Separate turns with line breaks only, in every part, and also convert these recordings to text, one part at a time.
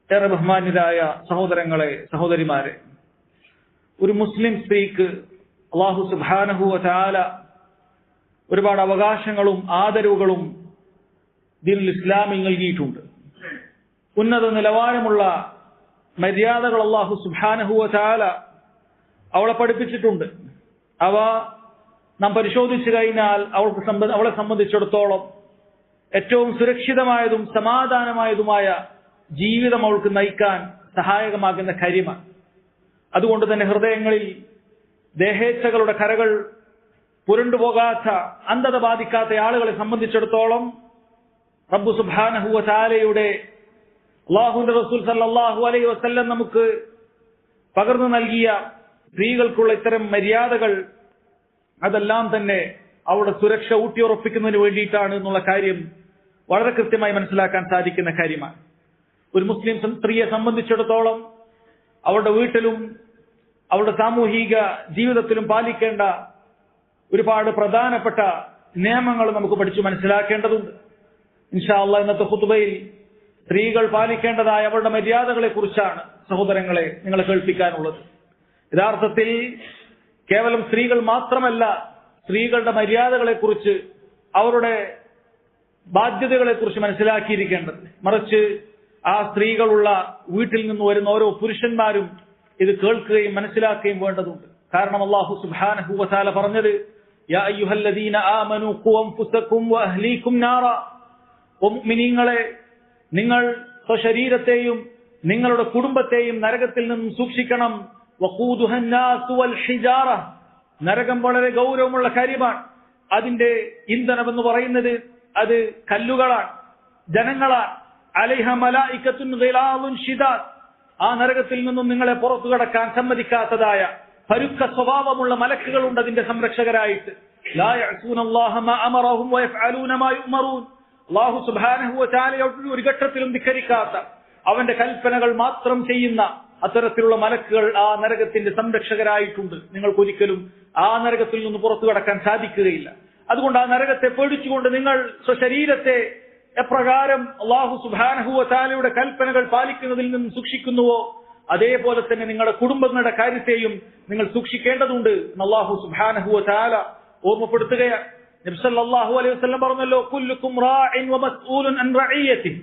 ഏറെ ബഹുമാന്യരായ സഹോദരങ്ങളെ, സഹോദരിമാരെ, ഒരു മുസ്ലിം സ്ത്രീക്ക് അല്ലാഹു സുബ്ഹാനഹു വ തആല ഒരുപാട് അവകാശങ്ങളും ആദരവുകളും ദീനുൽ ഇസ്ലാമിൽ നൽകിയിട്ടുണ്ട്. ഉന്നത നിലവാരമുള്ള മര്യാദകൾ അല്ലാഹു സുബ്ഹാനഹു വ തആല അവളെ പഠിപ്പിച്ചിട്ടുണ്ട്. അവ നാം പരിശോധിച്ചു കഴിഞ്ഞാൽ അവളെ സംബന്ധിച്ചിടത്തോളം ഏറ്റവും സുരക്ഷിതമായതും സമാധാനമായതുമായ ജീവിതം അവൾക്ക് നയിക്കാൻ സഹായകമാകുന്ന കാര്യമാണ്. അതുകൊണ്ട് തന്നെ ഹൃദയങ്ങളിൽ ദേഹേച്ഛകളുടെ കരകൾ പുരണ്ടുപോകാത്ത, അന്ധത ബാധിക്കാത്ത ആളുകളെ സംബന്ധിച്ചിടത്തോളം റബ്ബു സുബ്ഹാനഹു വ തആലയുടെ അല്ലാഹുവിന്റെ റസൂൽ സല്ലല്ലാഹു അലൈഹി വസല്ലം നമുക്ക് പകർന്നു നൽകിയ സ്ത്രീകൾക്കുള്ള ഇത്തരം മര്യാദകൾ അതെല്ലാം തന്നെ അവരുടെ സുരക്ഷ ഊട്ടിയുറപ്പിക്കുന്നതിന് വേണ്ടിയിട്ടാണ് എന്നുള്ള കാര്യം വളരെ കൃത്യമായി മനസ്സിലാക്കാൻ സാധിക്കുന്ന കാര്യമാണ്. ഒരു മുസ്ലിം സ്ത്രീയെ സംബന്ധിച്ചിടത്തോളം അവരുടെ വീട്ടിലും അവരുടെ സാമൂഹിക ജീവിതത്തിലും പാലിക്കേണ്ട ഒരുപാട് പ്രധാനപ്പെട്ട നിയമങ്ങൾ നമുക്ക് പഠിച്ചു മനസ്സിലാക്കേണ്ടതുണ്ട്. ഇൻഷാ അല്ലാഹ് ഇന്നത്തെ ഖുതുബയിൽ സ്ത്രീകൾ പാലിക്കേണ്ടതായ അവരുടെ മര്യാദകളെ കുറിച്ചാണ് സഹോദരങ്ങളെ നിങ്ങളെ കേൾപ്പിക്കാനുള്ളത്. യഥാർത്ഥത്തിൽ കേവലം സ്ത്രീകൾ മാത്രമല്ല സ്ത്രീകളുടെ മര്യാദകളെ കുറിച്ച്, അവരുടെ ബാധ്യതകളെ കുറിച്ച് മനസ്സിലാക്കിയിരിക്കേണ്ടത്. മറിച്ച് ആ സ്ത്രീകളുള്ള വീട്ടിൽ നിന്ന് വരുന്ന ഓരോ പുരുഷന്മാരും ഇത് കേൾക്കുകയും മനസ്സിലാക്കുകയും വേണ്ടതുണ്ട്. കാരണം അല്ലാഹു സുബ്ഹാനഹു വ തആല പറഞ്ഞത്, യാ അയ്യുഹല്ലദീന ആമനൂ ഖു അൻഫുസകും വ അഹ്ലീകും നാറ, ഓ മുഅ്മിനീങ്ങളെ, നിങ്ങൾ സ്വശരീരത്തെയും നിങ്ങളുടെ കുടുംബത്തെയും നരകത്തിൽ നിന്നും സൂക്ഷിക്കണം. വഖൂദുഹന്നാസു വൽ ഹിജാറ, നരകം വളരെ ഗൗരവമുള്ള കാര്യമാണ്. അതിന്റെ ഇന്ധനം എന്ന് പറയുന്നത് അത് കല്ലുകളാണ്, ജനങ്ങളാണ്. അലൈഹ മലായികത്തുൻ ഗിലാദുൻ ശിദാദ്, ആ നരകത്തിൽ നിന്നും നിങ്ങളെ പുറത്തു കടക്കാൻ സമ്മതിക്കാത്തതായ പരുക്ക സ്വഭാവമുള്ള മലക്കുകളുണ്ട് അതിന്റെ സംരക്ഷകരായിട്ട്. ലാ യഅസൂനല്ലാഹ മാ അമറഹും വയഫ്അലൂന മാ യുഅ്മറൂൻ, അല്ലാഹു സുബ്ഹാനഹു വ തആല ഒരു ഘട്ടത്തിലും ധിക്കരിക്കാത്ത, അവന്റെ കൽപ്പനകൾ മാത്രം ചെയ്യുന്ന അത്തരത്തിലുള്ള മലക്കുകൾ ആ നരകത്തിന്റെ സംരക്ഷകരായിട്ടുണ്ട്. നിങ്ങൾക്കൊരിക്കലും ആ നരകത്തിൽ നിന്ന് പുറത്തു കടക്കാൻ സാധിക്കുകയില്ല. അതുകൊണ്ട് ആ നരകത്തെ പേടിച്ചുകൊണ്ട് നിങ്ങൾ സ്വശരീരത്തെ എപ്രകാരം അല്ലാഹു സുബ്ഹാനഹു വ തആലയുടെ കൽപ്പനകൾ പാലിക്കുന്നതിൽ നിന്നും സൂക്ഷിക്കുന്നുവോ അതേപോലെ തന്നെ നിങ്ങളുടെ കുടുംബങ്ങളുടെ കാര്യത്തെയും നിങ്ങൾ സൂക്ഷിക്കേണ്ടതുണ്ട് എന്ന് അല്ലാഹു സുബ്ഹാനഹു വ തആല ഓർമ്മപ്പെടുത്തുകയാണ്. നബി സല്ലല്ലാഹു അലൈഹി വസല്ലം പറഞ്ഞല്ലോ, കുല്ലുക്കും റാഇൻ വ മസ്ഊലുൻ അൻ റഈയതിഹി,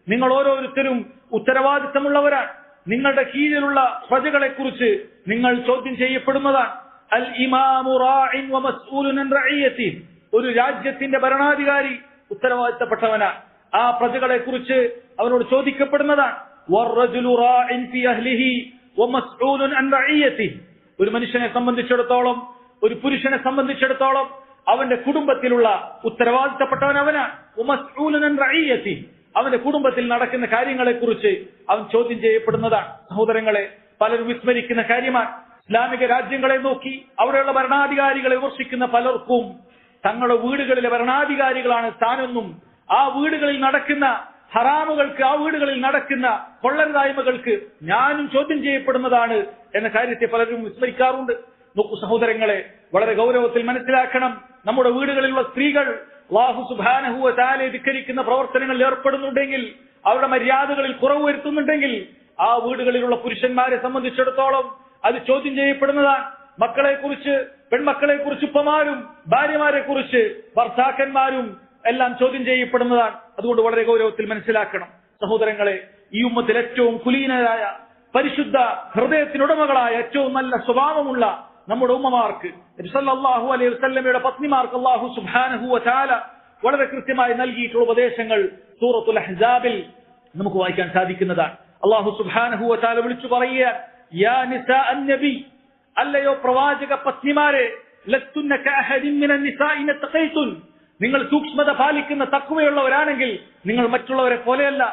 നിങ്ങൾ ഓരോരുത്തരും ഉത്തരവാദിത്തമുള്ളവരാണ്. നിങ്ങളുടെ കീഴിലുള്ള പ്രജകളെ കുറിച്ച് നിങ്ങൾ ചോദ്യം ചെയ്യപ്പെടുന്നതാണ്. അൽ ഇമാമു റാഇൻ വ മസ്ഊലുൻ അൻ റഈയതിഹി, ഒരു രാജ്യത്തിന്റെ ഭരണാധികാരി ഉത്തരവാദിത്തപ്പെട്ടവനാണ്. ആ പ്രജകളെ കുറിച്ച് അവനോട് ചോദിക്കപ്പെടുന്നതാണ്. വറജുലു റാഇൻ ഫി അഹ്ലിഹി വ മസ്ഊലുൻ അൻ റഈയതിഹി, ഒരു മനുഷ്യനെ സംബന്ധിച്ചിടത്തോളം, ഒരു പുരുഷനെ സംബന്ധിച്ചിടത്തോളം അവന്റെ കുടുംബത്തിലുള്ള ഉത്തരവാദിത്തപ്പെട്ടവൻ അവനാണ്. വ മസ്ഊലുൻ അൻ റഈയതിഹി, അവന്റെ കുടുംബത്തിൽ നടക്കുന്ന കാര്യങ്ങളെ കുറിച്ച് അവൻ ചോദ്യം ചെയ്യപ്പെടുന്നതാണ്. സഹോദരങ്ങളെ, പലരും വിസ്മരിക്കുന്ന കാര്യമാണ്. ഇസ്ലാമിക രാജ്യങ്ങളെ നോക്കി അവിടെയുള്ള ഭരണാധികാരികളെ വിമർശിക്കുന്ന പലർക്കും തങ്ങളുടെ വീടുകളിലെ ഭരണാധികാരികളാണ് സ്ഥാനമെന്നും, ആ വീടുകളിൽ നടക്കുന്ന ഹറാമുകൾക്ക്, ആ വീടുകളിൽ നടക്കുന്ന കൊള്ളരുതായ്മകൾക്ക് ഞാനും ചോദ്യം ചെയ്യപ്പെടുന്നതാണ് എന്ന കാര്യത്തെ പലരും വിസ്മരിക്കാറുണ്ട്. നോക്കൂ സഹോദരങ്ങളെ, വളരെ ഗൗരവത്തിൽ മനസ്സിലാക്കണം. നമ്മുടെ വീടുകളിലുള്ള സ്ത്രീകൾ അല്ലാഹു സുബ്ഹാനഹു വ തആലയെ ധിക്കരിക്കുന്ന പ്രവർത്തനങ്ങളിൽ ഏർപ്പെടുന്നുണ്ടെങ്കിൽ, അവരുടെ മര്യാദകളിൽ കുറവ് വരുത്തുന്നുണ്ടെങ്കിൽ, ആ വീടുകളിലുള്ള പുരുഷന്മാരെ സംബന്ധിച്ചിടത്തോളം അത് ചോദ്യം ചെയ്യപ്പെടുന്നതാണ്. മക്കളെ കുറിച്ച്, പെൺമക്കളെ കുറിച്ച് ഉപ്പമാരും ഭാര്യമാരെ കുറിച്ച് ഭർത്താക്കന്മാരും എല്ലാം ചോദ്യം ചെയ്യപ്പെടുന്നതാണ്. അതുകൊണ്ട് വളരെ ഗൗരവത്തിൽ മനസ്സിലാക്കണം സഹോദരങ്ങളെ. ഈ ഉമ്മത്തിൽ ഏറ്റവും കുലീനരായ, പരിശുദ്ധ ഹൃദയത്തിനുടമകളായ, ഏറ്റവും നല്ല സ്വഭാവമുള്ള നമ്മുടെ ഉമ്മമാർക്ക്, നബി സല്ലല്ലാഹു അലൈഹി വസല്ലമയുടെ പത്നിമാർക്ക് അല്ലാഹു സുബ്ഹാനഹു വ തആല വളരെ കൃത്യമായി നൽകിയിട്ടുള്ള ഉപദേശങ്ങൾ സൂറത്തുൽ അഹ്സാബിൽ നമുക്ക് വായിക്കാൻ സാധിക്കുന്നതാണ്. അല്ലാഹു സുബ്ഹാനഹു വ തആല വിളിച്ചു പറയുക, യാ നിസാ അൻ-നബി, അല്ലയോ പ്രവാചക പത്നിമാരെ, ലസ്തുന്ന കഅഹദിൻ മിനൻ നിസാഇ തഖൈതുൻ, നിങ്ങൾ സൂക്ഷ്മത പാലിക്കുന്ന തഖ്വയുള്ളവരാണെങ്കിൽ നിങ്ങൾ മറ്റുള്ളവരെ പോലെയല്ല,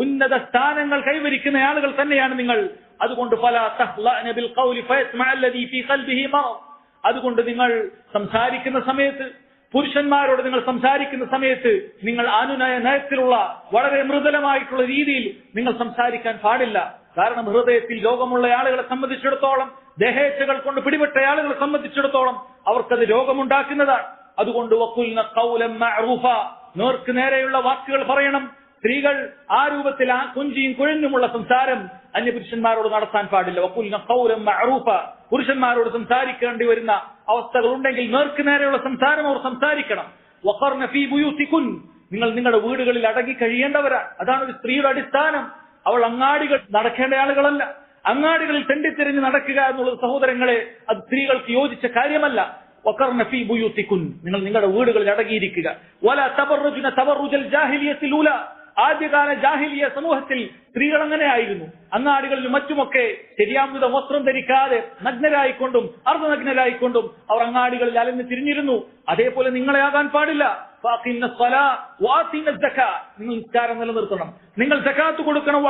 ഉന്നത സ്ഥാനങ്ങൾ കൈവരിക്കുന്ന ആളുകൾ തന്നെയാണ് നിങ്ങൾ. അതുകൊണ്ട് ഫലാ തഖ്ലഅന ബിൽ ഖൗലി ഫയസ്മഅ അല്ലദീ ഫീ ഖൽബിഹി മറദ്, അതുകൊണ്ട് നിങ്ങൾ സംസാരിക്കുന്ന സമയത്ത്, പുരുഷന്മാരോട് നിങ്ങൾ സംസാരിക്കുന്ന സമയത്ത് നിങ്ങൾ അനുനയ നയത്തിലുള്ള വളരെ മൃദുലമായിട്ടുള്ള രീതിയിൽ നിങ്ങൾ സംസാരിക്കാൻ പാടില്ല. കാരണം ഹൃദയത്തിൽ രോഗമുള്ള ആളുകളെ സംബന്ധിച്ചിടത്തോളം, ദേഹേച്ഛകൾ കൊണ്ട് പിടിപെട്ട ആളുകളെ സംബന്ധിച്ചിടത്തോളം അവർക്കത് രോഗമുണ്ടാക്കുന്നതാണ്. അതുകൊണ്ട് വഖുൽന ഖൗലൻ മഅറൂഫ, നേർക്ക് നേരെയുള്ള വാക്കുകൾ പറയണം. സ്ത്രീകൾ ആ രൂപത്തിൽ ആ കുഞ്ചിയും കുഴഞ്ഞുമുള്ള സംസാരം അന്യപുരുഷന്മാരോട് നടത്താൻ പാടില്ല. വഖുൽന ഖൗലൻ മഅറൂഫ, പുരുഷന്മാരോട് സംസാരിക്കേണ്ടി വരുന്ന അവസ്ഥകൾ ഉണ്ടെങ്കിൽ നേർക്ക് നേരെയുള്ള സംസാരം അവർ സംസാരിക്കണം. വഖർന ഫീ ബുയൂതികുൻ, നിങ്ങൾ നിങ്ങളുടെ വീടുകളിൽ അടങ്ങി കഴിയേണ്ടവരാണ്. അതാണ് ഒരു സ്ത്രീയുടെ അടിസ്ഥാനം. അവൾ അങ്ങാടികൾ നടക്കേണ്ട ആളുകളല്ല. അങ്ങാടികളിൽ തെണ്ടിത്തിരിഞ്ഞ് നടക്കുക എന്നുള്ളത് സഹോദരങ്ങളെ അത് സ്ത്രീകൾക്ക് യോജിച്ച കാര്യമല്ല. വഖർന ഫീ ബുയൂതികുൻ, നിങ്ങൾ നിങ്ങളുടെ വീടുകളിൽ അടങ്ങിയിരിക്കുക. വലാ തബറജുന തബറുജൽ ജാഹിലിയത്തിൽ ഊല, ആദ്യകാല ജാഹിലിയ സമൂഹത്തിൽ സ്ത്രീകൾ അങ്ങനെയായിരുന്നു. അങ്ങാടികളിലും മറ്റുമൊക്കെ ശരിയാംവിധ വസ്ത്രം ധരിക്കാതെ നഗ്നരായിക്കൊണ്ടും അർദ്ധനഗ്നരായിക്കൊണ്ടും അവർ അങ്ങാടികളിൽ അലഞ്ഞു തിരിഞ്ഞിരുന്നു. അതേപോലെ നിങ്ങളെ ആകാൻ പാടില്ല. നിങ്ങൾ നിസ്കാരം നിലനിർത്തണം, നിങ്ങൾ സകാത്ത് കൊടുക്കണം.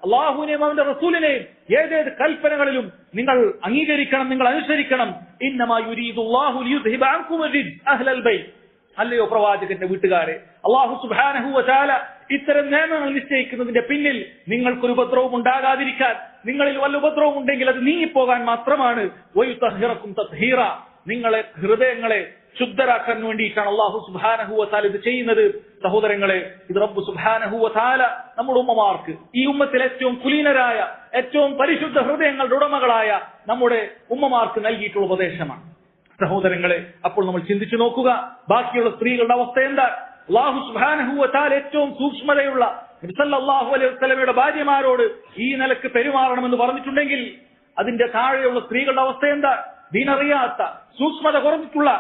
അള്ളാഹുവിനെയും അവന്റെ റസൂലിനെയും ഏതേത് കൽപ്പനകളിലും നിങ്ങൾ അംഗീകരിക്കണം, നിങ്ങൾ അനുസരിക്കണം. ഇന്നമാ യുരീദുല്ലാഹു ലിയുദ്ഹിബ അൻകും അർരിജ്സ് അഹ്ലൽ ബൈത്ത്, അല്ലയോ പ്രവാചകന്റെ വീട്ടുകാരെ, അല്ലാഹു സുബ്ഹാനഹു വ തആല ഇത്തരം നിയമങ്ങൾ നിശ്ചയിക്കുന്നതിന്റെ പിന്നിൽ നിങ്ങൾക്കൊരു ഉപദ്രവം ഉണ്ടാകാതിരിക്കാൻ, നിങ്ങളിൽ വല്ല ഉപദ്രവം ഉണ്ടെങ്കിൽ അത് നീങ്ങിപ്പോകാൻ മാത്രമാണ്. വയുതഹിറക്കും തത്ഹീറ, നിങ്ങളെ ഹൃദയങ്ങളെ ശുദ്ധരാക്കാൻ വേണ്ടിയിട്ടാണ് അല്ലാഹു സുബ്ഹാനഹു വ തആല ഇത് ചെയ്യുന്നത്. സഹോദരങ്ങളെ, ഇത് റബ്ബ് സുബ്ഹാനഹു വ തആല നമ്മുടെ ഉമ്മമാർക്ക്, ഈ ഉമ്മത്തിലെ ഏറ്റവും കുലീനരായ ഏറ്റവും പരിശുദ്ധ ഹൃദയങ്ങളുടെ ഉടമകളായ നമ്മുടെ ഉമ്മമാർക്ക് നൽകിയിട്ടുള്ള ഉപദേശമാണ്. സഹോദരങ്ങളെ, അപ്പോൾ നമ്മൾ ചിന്തിച്ചു നോക്കുക, ബാക്കിയുള്ള സ്ത്രീകളുടെ അവസ്ഥ എന്താ? അല്ലാഹു സുബ്ഹാനഹു വ തആല ഏറ്റവും സൂക്ഷ്മതയുള്ള നബി സല്ലല്ലാഹു അലൈഹി വസല്ലമയുടെ ഭാര്യമാരോട് ഈ നിലക്ക് പെരുമാറണമെന്ന് പറഞ്ഞിട്ടുണ്ടെങ്കിൽ അതിന്റെ താഴെയുള്ള സ്ത്രീകളുടെ അവസ്ഥ എന്താ? ദീനറിയാത്ത, സൂക്ഷ്മത കുറഞ്ഞിട്ടുള്ള,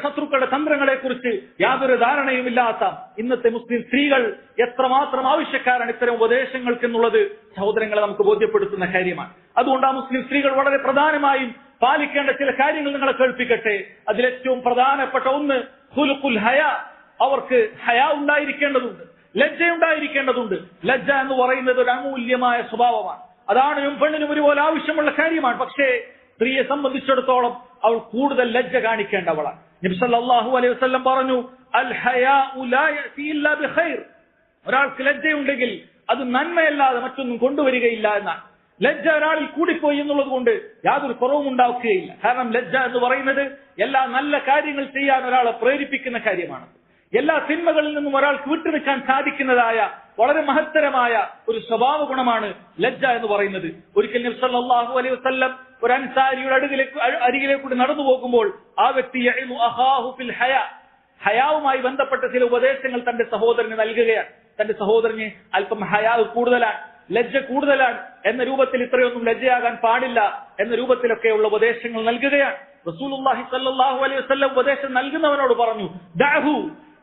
ശത്രുക്കളുടെ തന്ത്രങ്ങളെ കുറിച്ച് യാതൊരു ധാരണയുമില്ലാത്ത ഇന്നത്തെ മുസ്ലിം സ്ത്രീകൾ എത്രമാത്രം ആവശ്യക്കാരാണ് ഇത്തരം ഉപദേശങ്ങൾക്ക് എന്നുള്ളത് സഹോദരങ്ങളെ നമുക്ക് ബോധ്യപ്പെടുത്തുന്ന കാര്യമാണ്. അതുകൊണ്ട് ആ മുസ്ലിം സ്ത്രീകൾ വളരെ പ്രധാനമായും പാലിക്കേണ്ട ചില കാര്യങ്ങൾ നിങ്ങളെ കേൾപ്പിക്കട്ടെ. അതിലേറ്റവും പ്രധാനപ്പെട്ട ഒന്ന് ഖുലുഖുൽ ഹയാ, അവർക്ക് ഹയാ ഉണ്ടായിരിക്കേണ്ടതുണ്ട്, ലജ്ജ ഉണ്ടായിരിക്കേണ്ടതുണ്ട്. ലജ്ജ എന്ന് പറയുന്നത് ഒരു അമൂല്യമായ സ്വഭാവമാണ്. അതാണിനും പെണ്ണിനും ഒരുപോലെ ആവശ്യമുള്ള കാര്യമാണ്. പക്ഷേ സ്ത്രീയെ സംബന്ധിച്ചിടത്തോളം അവൾ കൂടുതൽ ലജ്ജ കാണിക്കേണ്ടവളാണ്. നബി സല്ലല്ലാഹു അലൈഹി വസല്ലം പറഞ്ഞു, അൽ ഹയാഉ ലാ യഅതി ഇല്ലാ ബിഖൈർ, ഒരാൾക്ക് ലജ്ജയുണ്ടെങ്കിൽ അത് നന്മയല്ലാതെ മറ്റൊന്നും കൊണ്ടുവരികയില്ല എന്നാണ്. ലജ്ജ ഒരാളിൽ കൂടിപ്പോയി എന്നുള്ളത് കൊണ്ട് യാതൊരു കുറവും ഉണ്ടാക്കുകയില്ല. കാരണം ലജ്ജ എന്ന് പറയുന്നത് എല്ലാ നല്ല കാര്യങ്ങൾ ചെയ്യാൻ ഒരാളെ പ്രേരിപ്പിക്കുന്ന കാര്യമാണ്. എല്ലാ തിന്മകളിൽ നിന്നും ഒരാൾക്ക് വിട്ടുനിൽക്കാൻ സാധിക്കുന്നതായ വളരെ മഹത്തരമായ ഒരു സ്വഭാവ ഗുണമാണ് ലജ്ജ എന്ന് പറയുന്നത്. ഒരിക്കൽ നബി സല്ലല്ലാഹു അലൈഹി വസല്ലം ഒരു അൻസാരിയുടെ അരികിലേക്ക് നടന്നു പോകുമ്പോൾ ആ വ്യക്തി ഹയാവുമായി ബന്ധപ്പെട്ട ചില ഉപദേശങ്ങൾ തന്റെ സഹോദരന് നൽകുകയാണ്. തന്റെ സഹോദരന് അല്പം ഹയാ കൂടുതലാണ്, ലജ്ജ കൂടുതലാണ് എന്ന രൂപത്തിൽ, ഇത്രയൊന്നും ലജ്ജയാകാൻ പാടില്ല എന്ന രൂപത്തിലൊക്കെയുള്ള ഉപദേശങ്ങൾ നൽകുകയാണ്. റസൂലുള്ളാഹി സ്വല്ലല്ലാഹു അലൈഹി വസല്ലം ഉപദേശം നൽകുന്നവനോട് പറഞ്ഞു, ദഅഹു,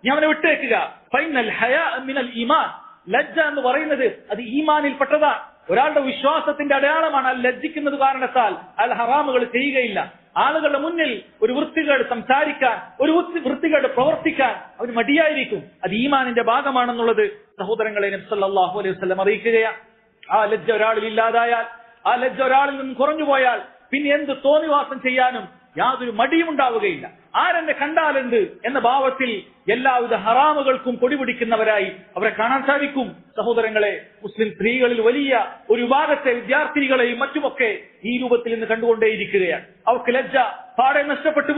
നീ അവനെ വിട്ടേക്കുക. ഫൈനൽ ഹയാ മിനൽ ഈമാൻ, ലജ്ജ എന്ന് പറയുന്നത് അത് ഈമാനിൽ പെട്ടതാണ്. ഒരാളുടെ വിശ്വാസത്തിന്റെ അടയാളമാണ്. അയാൾ ലജ്ജിക്കുന്നത് കാരണത്താൽ അയാൾ ഹറാമുകൾ ചെയ്യുകയില്ല. ആളുകളുടെ മുന്നിൽ ഒരു വൃത്തികേട് സംസാരിക്കാൻ, ഒരു വൃത്തികേട് പ്രവർത്തിക്കാൻ അവന് മടിയായിരിക്കും. അത് ഈമാനിന്റെ ഭാഗമാണെന്നുള്ളത് സഹോദരങ്ങളെ നബി സല്ലല്ലാഹു അലൈഹി വസല്ലം അറിയിക്കുകയാണ്. ആ ലജ്ജ ഒരാളിൽ ഇല്ലാതായാൽ, ആ ലജ്ജ ഒരാളിൽ നിന്നും കുറഞ്ഞു പോയാൽ പിന്നെ എന്ത് തോന്നിവാസം ചെയ്യാനും യാതൊരു മടിയും ഉണ്ടാവുകയില്ല. ആരെന്നെ കണ്ടാലെന്ത് എന്ന ഭാവത്തിൽ എല്ലാവിധ ഹറാമുകൾക്കും കൊടിപിടിക്കുന്നവരായി അവരെ കാണാൻ സാധിക്കും. സഹോദരങ്ങളെ, മുസ്ലിം സ്ത്രീകളിൽ വലിയ ഒരു വിഭാഗത്തെ വിദ്യാർത്ഥിനികളെയും മറ്റുമൊക്കെ ഈ രൂപത്തിൽ നിന്ന് കണ്ടുകൊണ്ടേയിരിക്കുകയാണ്. അവർക്ക് ലജ്ജ പാടെ നഷ്ടപ്പെട്ടു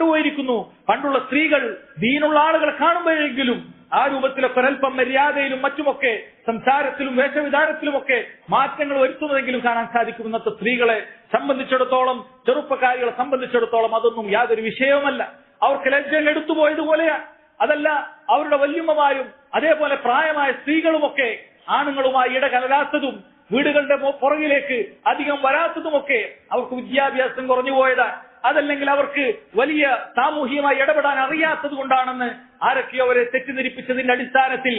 പോയിരിക്കുന്നു. പണ്ടുള്ള സ്ത്രീകൾ ദീനുള്ള ആളുകളെ കാണുമ്പോഴെങ്കിലും ആ രൂപത്തിലൊക്കെ ഒരൽപ്പം മര്യാദയിലും മറ്റുമൊക്കെ സംസാരത്തിലും വേഷവിധാനത്തിലുമൊക്കെ മാറ്റങ്ങൾ വരുത്തുന്നതെങ്കിലും കാണാൻ സാധിക്കും. ഇന്നത്തെ സ്ത്രീകളെ സംബന്ധിച്ചിടത്തോളം, ചെറുപ്പക്കാരികളെ സംബന്ധിച്ചിടത്തോളം അതൊന്നും യാതൊരു വിഷയവുമല്ല. അവർക്ക് ലജ്ജകൾ എടുത്തുപോയതുപോലെയാണ്. അതല്ല, അവരുടെ വല്യമ്മമാരും അതേപോലെ പ്രായമായ സ്ത്രീകളുമൊക്കെ ആണുങ്ങളുമായി ഇടകലരാത്തതും വീടുകളുടെ പുറകിലേക്ക് അധികം വരാത്തതുമൊക്കെ അവർക്ക് വിദ്യാഭ്യാസം കുറഞ്ഞു പോയതാണ്. അതല്ലെങ്കിൽ അവർക്ക് വലിയ സാമൂഹികമായി ഇടപെടാൻ അറിയാത്തത് കൊണ്ടാണെന്ന് ആരൊക്കെയോ അവരെ തെറ്റിദ്ധരിപ്പിച്ചതിന്റെ അടിസ്ഥാനത്തിൽ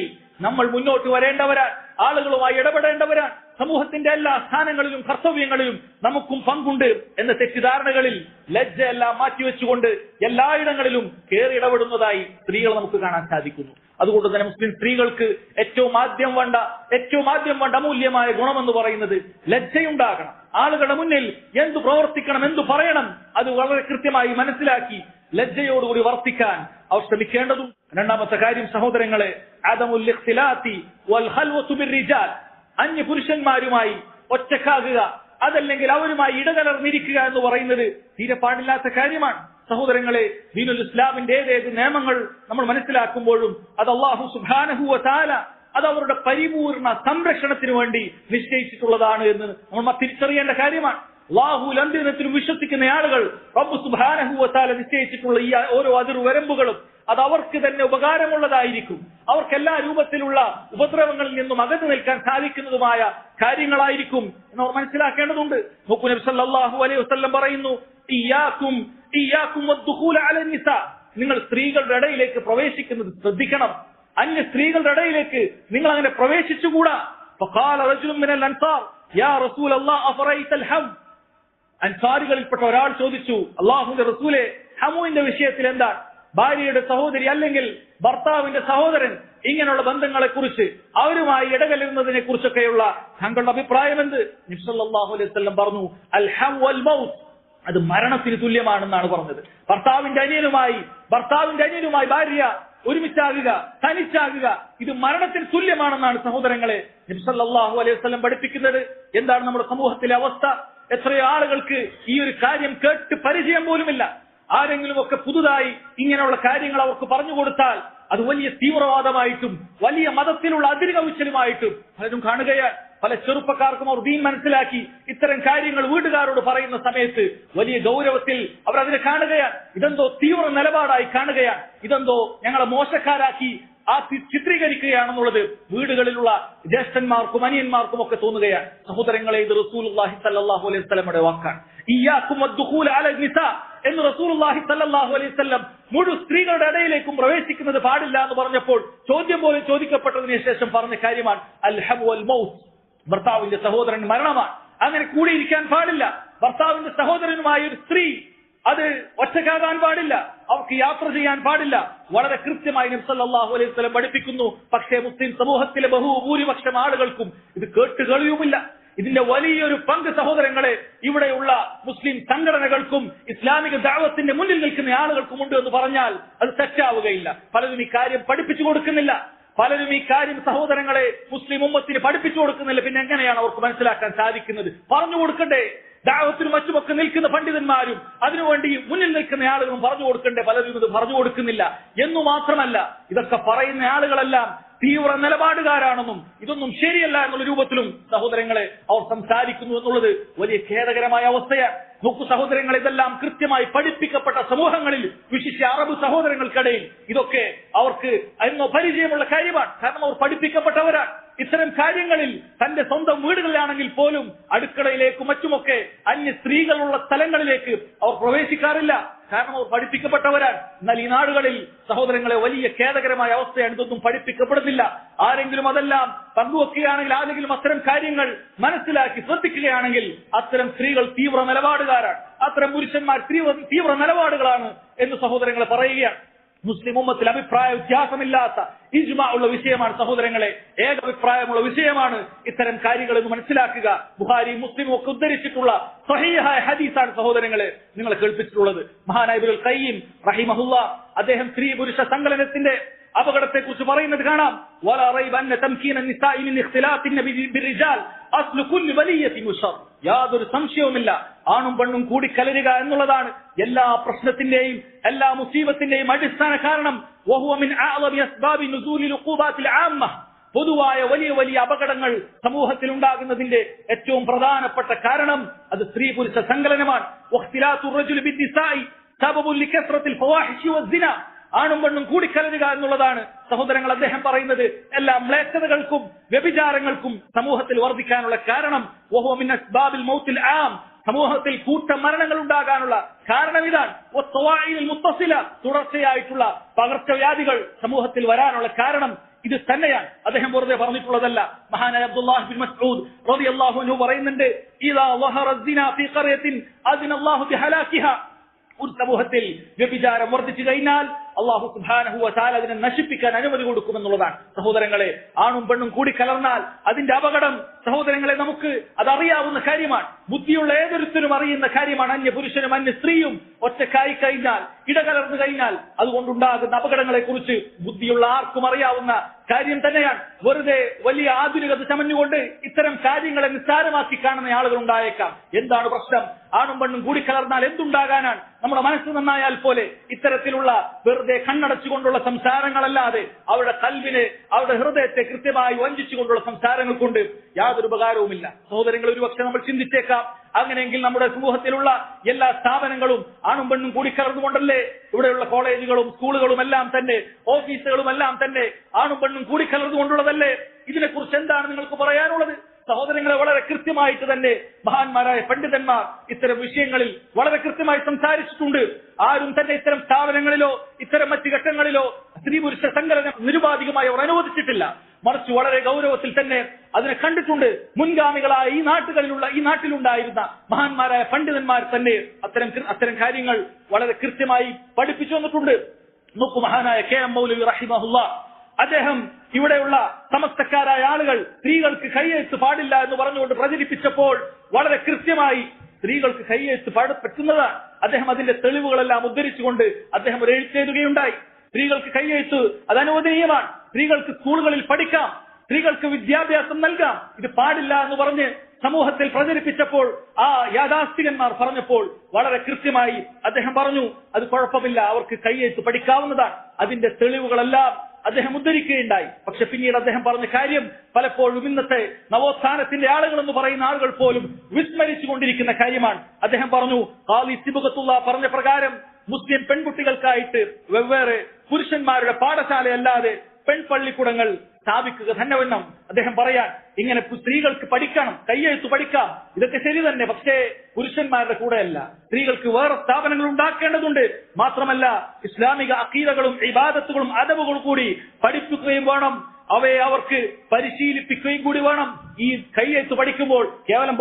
നമ്മൾ മുന്നോട്ട് വരേണ്ടവരാണ്, ആളുകളുമായി ഇടപെടേണ്ടവരാണ്. സമൂഹത്തിന്റെ എല്ലാ സ്ഥാനങ്ങളിലും കർത്തവ്യങ്ങളിലും നമുക്കും പങ്കുണ്ട് എന്ന തെറ്റിദ്ധാരണകളിൽ ലജ്ജയെല്ലാം മാറ്റിവെച്ചുകൊണ്ട് എല്ലായിടങ്ങളിലും കയറി ഇടപെടുന്നതായി സ്ത്രീകൾ നമുക്ക് കാണാൻ സാധിക്കുന്നു. അതുകൊണ്ട് തന്നെ മുസ്ലിം സ്ത്രീകൾക്ക് ഏറ്റവും ആദ്യം വേണ്ട അമൂല്യമായ ഗുണമെന്ന് പറയുന്നത് ലജ്ജയുണ്ടാകണം. ആളുകളുടെ മുന്നിൽ എന്തു പ്രവർത്തിക്കണം, എന്തു പറയണം, അത് വളരെ കൃത്യമായി മനസ്സിലാക്കി ലജ്ജയോടുകൂടി വർത്തിക്കാൻ അവർ ശ്രമിക്കേണ്ടതും. രണ്ടാമത്തെ കാര്യം സഹോദരങ്ങളെ, അദമുൽ ഇഖ്തിലാത്തി വൽ ഖൽവതു ബിർരിജാൽ, അന്യ പുരുഷന്മാരുമായി ഒറ്റക്കാകുക, അതല്ലെങ്കിൽ അവരുമായി ഇടകലർന്നിരിക്കുക എന്ന് പറയുന്നത് തീരെ പാടില്ലാത്ത കാര്യമാണ്. സഹോദരങ്ങളെ, ദീനുൽ ഇസ്ലാമിന്റെ ഏതേത് നിയമങ്ങൾ നമ്മൾ മനസ്സിലാക്കുമ്പോഴും അത് അല്ലാഹു സുബ്ഹാനഹു വ തആല അത് അവരുടെ പരിപൂർണ സംരക്ഷണത്തിന് വേണ്ടി നിശ്ചയിച്ചിട്ടുള്ളതാണ് എന്ന് നമ്മൾ തിരിച്ചറിയേണ്ട കാര്യമാണ്. അല്ലാഹുവിൽ അന്ത്യദിനത്തിലും വിശ്വസിക്കുന്ന ആളുകൾ റബ്ബ് സുബ്ഹാനഹു വ തആല നിശ്ചയിച്ചിട്ടുള്ള ഈ ഓരോ അതിർവരമ്പുകളും അത് അവർക്ക് തന്നെ ഉപകാരമുള്ളതായിരിക്കും. അവർക്ക് എല്ലാ രൂപത്തിലുള്ള ഉപദ്രവങ്ങളിൽ നിന്നും അകന്നു നിൽക്കാൻ സാധിക്കുന്നതുമായ കാര്യങ്ങളായിരിക്കും എന്ന് അവർ മനസ്സിലാക്കേണ്ടതുണ്ട്. നോക്കൂ, നബി സല്ലല്ലാഹു അലൈഹി വസല്ലം പറയുന്നു, ഇയ്യാകും വദ്ദുഖൂല അല നിസാ, നിങ്ങൾ സ്ത്രീകളുടെ ഇടയിലേക്ക് പ്രവേശിക്കുന്നത് ശ്രദ്ധിക്കണം. അന്യ സ്ത്രീകളുടെ ഇടയിലേക്ക് നിങ്ങൾ അങ്ങനെ പ്രവേശിച്ചുകൂടാ. ഫഖാല റജുലുൻ മിനൽ അൻസാർ യാ റസൂലല്ലാഹ് അഫറൈതൽ ഹം, അൻസാരികളിൽപ്പെട്ട ഒരാൾ ചോദിച്ചു, അല്ലാഹുവിന്റെ റസൂലേ, ഹമുവിന്റെ വിഷയത്തിൽ എന്താണ്? ഭാര്യയുടെ സഹോദരി അല്ലെങ്കിൽ ഭർത്താവിന്റെ സഹോദരൻ, ഇങ്ങനെയുള്ള ബന്ധങ്ങളെ കുറിച്ച് അവരുമായി ഇടകലരുന്നതിനെ കുറിച്ചൊക്കെയുള്ള താങ്കളുടെ അഭിപ്രായം എന്ത്? നബി സല്ലല്ലാഹു അലൈഹി വസല്ലം പറഞ്ഞു, അൽ ഹം വൽ മൗത്ത്, അത് മരണത്തിന് തുല്യമാണെന്നാണ് പറഞ്ഞത്. ഭർത്താവിന്റെ അനിയനുമായി ഭാര്യ ഒരുമിച്ചാകുക, തനിച്ചാകുക, ഇത് മരണത്തിന് തുല്യമാണെന്നാണ് സഹോദരങ്ങളെ നബി സല്ലല്ലാഹു അലൈഹി വസല്ലം പഠിപ്പിക്കുന്നത്. എന്താണ് നമ്മുടെ സമൂഹത്തിലെ അവസ്ഥ? എത്രയോ ആളുകൾക്ക് ഈ ഒരു കാര്യം കേട്ട് പരിചയം പോലുമില്ല. ആരെങ്കിലും ഒക്കെ പുതുതായി ഇങ്ങനെയുള്ള കാര്യങ്ങൾ അവർക്ക് പറഞ്ഞു കൊടുത്താൽ അത് വലിയ തീവ്രവാദമായിട്ടും വലിയ മതത്തിലുള്ള അതിരുകവിച്ചലുമായിട്ടും പലരും കാണുകയാണ്. പല ചെറുപ്പക്കാർക്കും അവർ ദീൻ മനസ്സിലാക്കി ഇത്തരം കാര്യങ്ങൾ വീട്ടുകാരോട് പറയുന്ന സമയത്ത് വലിയ ഗൗരവത്തിൽ അവർ അതിനെ കാണുകയാണ്. ഇതെന്തോ തീവ്ര നിലപാടായി കാണുകയാണ്. ഇതെന്തോ ഞങ്ങളെ മോശക്കാരാക്കി ചിത്രീകരിക്കുകയാണെന്നുള്ളത് വീടുകളിലുള്ള ജ്യേഷ്ഠന്മാർക്കും അനിയന്മാർക്കും ഒക്കെ തോന്നുകയാണ്. സഹോദരങ്ങളെ, ഇത് റസൂലുള്ളാഹി സ്വല്ലല്ലാഹു അലൈഹി വസല്ലമയുടെ വാക്കാണ്. ഇയ്യാകും വദ്ദുഖൂല അല നിസാ എന്ന് റസൂലുള്ളാഹി സ്വല്ലല്ലാഹു അലൈഹി വസല്ലം മുഴുവൻ സ്ത്രീകളുടെ ഇടയിലേക്കും പ്രവേശിക്കുന്നത് പാടില്ല എന്ന് പറഞ്ഞപ്പോൾ ചോദ്യം പോലെ ചോദിക്കപ്പെട്ടതിന് ശേഷം പറഞ്ഞ കാര്യമാണ് അൽ ഹം വൽ മൗത്ത്, ഭർത്താവിന്റെ സഹോദരൻ മരണമാണ്, അങ്ങനെ കൂടിയിരിക്കാൻ പാടില്ല. ഭർത്താവിന്റെ സഹോദരനുമായ ഒരു സ്ത്രീ അത് ഒറ്റക്കാകാൻ പാടില്ല, അവർക്ക് യാത്ര ചെയ്യാൻ പാടില്ല. വളരെ കൃത്യമായി നബി സല്ലല്ലാഹു അലൈഹി വസല്ലം പഠിപ്പിക്കുന്നു. പക്ഷേ മുസ്ലിം സമൂഹത്തിലെ ബഹുഭൂരിപക്ഷം ആളുകൾക്കും ഇത് കേട്ടുകളിയുമില്ല. ഇതിന്റെ വലിയൊരു പങ്ക് സഹോദരങ്ങളെ ഇവിടെയുള്ള മുസ്ലിം സംഘടനകൾക്കും ഇസ്ലാമിക ദഅവത്തിന്റെ മുന്നിൽ നിൽക്കുന്ന ആളുകൾക്കും ഉണ്ട് എന്ന് പറഞ്ഞാൽ അത് തെറ്റാവുകയില്ല. പലരും ഈ കാര്യം പഠിപ്പിച്ചു കൊടുക്കുന്നില്ല. പലരും ഈ കാര്യം സഹോദരങ്ങളെ മുസ്ലിം ഉമ്മത്തിന് പഠിപ്പിച്ചു കൊടുക്കുന്നില്ല. പിന്നെ എങ്ങനെയാണ് അവർക്ക് മനസ്സിലാക്കാൻ സാധിക്കുന്നത്? പറഞ്ഞു കൊടുക്കണ്ടേ? ദഅവത്തിനും മറ്റുമൊക്കെ നിൽക്കുന്ന പണ്ഡിതന്മാരും അതിനുവേണ്ടി മുന്നിൽ നിൽക്കുന്ന ആളുകളും പറഞ്ഞു കൊടുക്കണ്ടേ? പലരും ഇത് പറഞ്ഞു കൊടുക്കുന്നില്ല. എന്നു മാത്രമല്ല, ഇതൊക്കെ പറയുന്ന ആളുകളെല്ലാം തീവ്ര നിലപാടുകാരാണെന്നും ഇതൊന്നും ശരിയല്ല എന്നുള്ള രൂപത്തിലും സഹോദരങ്ങളെ അവർ സംസാരിക്കുന്നു എന്നുള്ളത് വലിയ ഖേദകരമായ അവസ്ഥയാണ്. നോക്കൂ സഹോദരങ്ങളെ, ഇതെല്ലാം കൃത്യമായി പഠിപ്പിക്കപ്പെട്ട സമൂഹങ്ങളിൽ, വിശിഷ്യ അറബ് സഹോദരങ്ങൾക്കിടയിൽ ഇതൊക്കെ അവർക്ക് എന്നോ പരിചയമുള്ള കാര്യമാണ്. കാരണം അവർ പഠിപ്പിക്കപ്പെട്ടവരാണ്. ഇത്തരം കാര്യങ്ങളിൽ തന്റെ സ്വന്തം വീടുകളിലാണെങ്കിൽ പോലും അടുക്കളയിലേക്കും മറ്റുമൊക്കെ അന്യ സ്ത്രീകളുള്ള സ്ഥലങ്ങളിലേക്ക് അവർ പ്രവേശിക്കാറില്ല. കാരണം അവർ പഠിപ്പിക്കപ്പെട്ടവരാണ്. എന്നാൽ ഈ നാടുകളിൽ സഹോദരങ്ങളെ വലിയ ഖേദകരമായ അവസ്ഥയാണ്. ഇതൊന്നും പഠിപ്പിക്കപ്പെടുന്നില്ല. ആരെങ്കിലും അതെല്ലാം പങ്കുവെക്കുകയാണെങ്കിൽ, ആരെങ്കിലും അത്തരം കാര്യങ്ങൾ മനസ്സിലാക്കി ശ്രദ്ധിക്കുകയാണെങ്കിൽ അത്തരം സ്ത്രീകൾ തീവ്ര നിലപാടുകാരാണ്, അത്തരം പുരുഷന്മാർ തീവ്ര നിലപാടുകളാണ് എന്ന് സഹോദരങ്ങളെ പറയുകയാണ്. മുസ്ലിം ഉമ്മത്തിൽ അഭിപ്രായ വ്യത്യാസമില്ലാത്ത ഇജ്മാ ഉള്ള വിഷയമാണ് സഹോദരങ്ങളെ, ഏകാഭിപ്രായമുള്ള വിഷയമാണ് ഇത്തരം കാര്യങ്ങൾ എന്ന് മനസ്സിലാക്കുക. ബുഖാരി മുസ്ലിം ഒക്കെ ഉദ്ധരിച്ചിട്ടുള്ള സ്വഹീഹായ ഹദീസാണ് സഹോദരങ്ങളെ നിങ്ങളെ കേൾപ്പിച്ചിട്ടുള്ളത്. മഹാനായ ഇബ്നുൽ ഖയ്യിം റഹിമഹുല്ലാഹ് അദ്ദേഹം സ്ത്രീ പുരുഷ സങ്കലനത്തിന്റെ അപകടത്തെ കുറിച്ച് പറയുന്നത് കാണാം. വലാ റൈബ അന്ന തംകീന നിസാഇ മിൻ ഇഖ്തിലാത്തിൻ ബിർരിജാൽ അസ്ലു കുല്ലി വലിയത്തിൻ വശർ, യാതൊരു സംശയവുമില്ല ആണും പെണ്ണും കൂടിക്കലരുക എന്നുള്ളതാണ് എല്ലാ പ്രശ്നത്തിന്റെയും എല്ലാ മുസീബത്തിന്റെയും അടിസ്ഥാന കാരണം. വഹുവ മിൻ അഅളമി അസ്ബാബി നുസൂലിൽ ഉഖൂബാത്തിൽ ആമ്മ, പൊതുവായ വലിയ വലിയ അപകടങ്ങൾ സമൂഹത്തിൽ ഉണ്ടാകുന്നതിന്റെ ഏറ്റവും പ്രധാനപ്പെട്ട കാരണം അത് സ്ത്രീ പുരുഷ സങ്കലനമാണ്. വഖ്തിലാത്തു റജുലി ബിന്നിസാഇ സബബുൻ ലികസ്റത്തിൽ ഫവാഹിശി വസ്സിന, ആണും പെണ്ണും കൂടിക്കലരുക എന്നുള്ളതാണ് സഹോദരങ്ങൾ അദ്ദേഹം പറയുന്നത് എല്ലാ മ്ലേച്ഛതകൾക്കും വ്യഭിചാരങ്ങൾക്കും സമൂഹത്തിൽ വർദ്ധിക്കാനുള്ള കാരണം. വഹുവ മിൻ അസ്ബാബിൽ മൗത്തിൽ ആം, സമൂഹത്തിൽ കൂട്ട മരണങ്ങൾ ഉണ്ടാകാനുള്ള കാരണം ഇതാണ്. മുത്തസില, തുടർച്ചയായിട്ടുള്ള പകർച്ചവ്യാധികൾ സമൂഹത്തിൽ വരാനുള്ള കാരണം ഇത് തന്നെയാണ്. അദ്ദേഹം വെറുതെ പറഞ്ഞിട്ടുള്ളതല്ല. മഹാനായ അബ്ദുല്ലാഹ് ബിൻ മസ്ഊദ് റളിയല്ലാഹു അൻഹു പറയുന്നുണ്ട്, ഇദാ വഹറ الزنا في قرية أذن الله بهلاكها, ഒരു സമൂഹത്തിൽ വ്യഭിചാരം വർദ്ധിച്ചു കഴിഞ്ഞാൽ അല്ലാഹു സുബ്ഹാനഹു വ തആല അതിനെ നശിപ്പിക്കാൻ അനുമതി കൊടുക്കുമെന്നുള്ളതാണ്. സഹോദരങ്ങളെ, ആണും പെണ്ണും കൂടി കലർന്നാൽ അതിന്റെ അപകടം സഹോദരങ്ങളെ നമുക്ക് അതറിയാവുന്ന കാര്യമാണ്. ബുദ്ധിയുള്ള ഏതൊരുത്തരും അറിയുന്ന കാര്യമാണ്. അന്യ പുരുഷനും അന്യ സ്ത്രീയും ഒറ്റക്കായി കഴിഞ്ഞാൽ, ഇടകലർന്നു കഴിഞ്ഞാൽ അതുകൊണ്ടുണ്ടാകുന്ന അപകടങ്ങളെ കുറിച്ച് ബുദ്ധിയുള്ള ആർക്കും അറിയാവുന്ന കാര്യം തന്നെയാണ്. വെറുതെ വലിയ ആധുനികത ചമഞ്ഞുകൊണ്ട് ഇത്തരം കാര്യങ്ങളെ നിസ്സാരമാക്കി കാണുന്ന ആളുകൾ ഉണ്ടായേക്കാം. എന്താണ് പ്രശ്നം? ആണും പെണ്ണും കൂടിക്കലർന്നാൽ എന്തുണ്ടാകാനാണ്? നമ്മുടെ മനസ്സ് നന്നായാൽ പോലെ ഇത്തരത്തിലുള്ള വെറുതെ കണ്ണടച്ചുകൊണ്ടുള്ള സംസാരങ്ങളല്ലാതെ അവരുടെ കൽവിനെ, അവരുടെ ഹൃദയത്തെ കൃത്യമായി വഞ്ചിച്ചുകൊണ്ടുള്ള സംസാരങ്ങൾ കൊണ്ട് യാതൊരു ഉപകാരവുമില്ല. സഹോദരങ്ങൾ, ഒരുപക്ഷെ നമ്മൾ ചിന്തിച്ചേക്കാം, അങ്ങനെയെങ്കിൽ നമ്മുടെ സമൂഹത്തിലുള്ള എല്ലാ സ്ഥാപനങ്ങളും ആണും പെണ്ണും കൂടിക്കലർന്നുകൊണ്ടല്ലേ? ഇവിടെയുള്ള കോളേജുകളും സ്കൂളുകളും എല്ലാം തന്നെ, ഓഫീസുകളും എല്ലാം തന്നെ ആണും പെണ്ണും കൂടിക്കലർന്നുകൊണ്ടുള്ളതല്ലേ? ഇതിനെക്കുറിച്ച് എന്താണ് നിങ്ങൾക്ക് പറയാനുള്ളത്? സഹോദരങ്ങളെ, വളരെ കൃത്യമായിട്ട് തന്നെ മഹാന്മാരായ പണ്ഡിതന്മാർ ഇത്തരം വിഷയങ്ങളിൽ വളരെ കൃത്യമായി സംസാരിച്ചിട്ടുണ്ട്. ആരും തന്നെ ഇത്തരം സ്ഥാപനങ്ങളിലോ ഇത്തരം മറ്റു ഘട്ടങ്ങളിലോ സ്ത്രീ പുരുഷ സങ്കലനം നിരുപാധികമായി അവർ അനുവദിച്ചിട്ടില്ല. മറിച്ച് വളരെ ഗൗരവത്തിൽ തന്നെ അതിനെ കണ്ടിട്ടുണ്ട്. മുൻഗാമികളായ ഈ നാട്ടിലുണ്ടായിരുന്ന മഹാന്മാരായ പണ്ഡിതന്മാർ തന്നെ അത്തരം കാര്യങ്ങൾ വളരെ കൃത്യമായി പഠിപ്പിച്ചു വന്നിട്ടുണ്ട്. നോക്കൂ, മഹാനായ KM മൗലവി റഹിമഹുല്ലാഹ്, അദ്ദേഹം ഇവിടെയുള്ള സമസ്തക്കാരായ ആളുകൾ സ്ത്രീകൾക്ക് കൈയെഴുത്ത് പാടില്ല എന്ന് പറഞ്ഞുകൊണ്ട് പ്രചരിപ്പിച്ചപ്പോൾ വളരെ കൃത്യമായി സ്ത്രീകൾക്ക് കൈയെഴുത്ത് പറ്റുന്നതാണ്. അദ്ദേഹം അതിന്റെ തെളിവുകളെല്ലാം ഉദ്ധരിച്ചുകൊണ്ട് അദ്ദേഹം ഒരു എഴുത്തെഴുതുകയുണ്ടായി. സ്ത്രീകൾക്ക് കൈയെഴുത്ത് അത് അനുവദനീയമാണ്, സ്ത്രീകൾക്ക് സ്കൂളുകളിൽ പഠിക്കാം, സ്ത്രീകൾക്ക് വിദ്യാഭ്യാസം നൽകാം, ഇത് പാടില്ല എന്ന് പറഞ്ഞ് സമൂഹത്തിൽ പ്രചരിപ്പിച്ചപ്പോൾ, ആ യാഥാസ്ഥികന്മാർ പറഞ്ഞപ്പോൾ വളരെ കൃത്യമായി അദ്ദേഹം പറഞ്ഞു, അത് കുഴപ്പമില്ല, അവർക്ക് കൈയെഴുത്ത് പഠിക്കാവുന്നതാണ്. അതിന്റെ തെളിവുകളെല്ലാം അദ്ദേഹം ഉദ്ധരിക്കുകയുണ്ടായി. പക്ഷെ പിന്നീട് അദ്ദേഹം പറഞ്ഞ കാര്യം പലപ്പോഴും ഇന്നത്തെ നവോത്ഥാനത്തിന്റെ ആളുകൾ എന്ന് പറയുന്ന ആളുകൾ പോലും വിസ്മരിച്ചുകൊണ്ടിരിക്കുന്ന കാര്യമാണ്. അദ്ദേഹം പറഞ്ഞു, ഖാദി സിബ്ഗത്തുള്ള പറഞ്ഞ പ്രകാരം മുസ്ലിം പെൺകുട്ടികൾക്കായിട്ട് വെവ്വേറെ പുരുഷന്മാരുടെ പാഠശാലയല്ലാതെ പെൺപള്ളിക്കൂടങ്ങൾ സ്ഥാപിക്കുക തന്നെ വേണം. അദ്ദേഹം പറയാൻ, ഇങ്ങനെ സ്ത്രീകൾക്ക് പഠിക്കണം, കൈയെഴുത്ത് പഠിക്കാം, ഇതൊക്കെ ശരി തന്നെ, പക്ഷേ പുരുഷന്മാരുടെ കൂടെയല്ല, സ്ത്രീകൾക്ക് വേറെ സ്ഥാപനങ്ങൾ ഉണ്ടാക്കേണ്ടതുണ്ട്. മാത്രമല്ല ഇസ്ലാമിക അഖീദകളും ഇബാദത്തുകളും അദബുകളും കൂടി പഠിപ്പിക്കുകയും വേണം, അവയെ അവർക്ക് പരിശീലിപ്പിക്കുകയും കൂടി വേണം. ഈ കൈയെഴുത്ത് പഠിക്കുമ്പോൾ കേവലം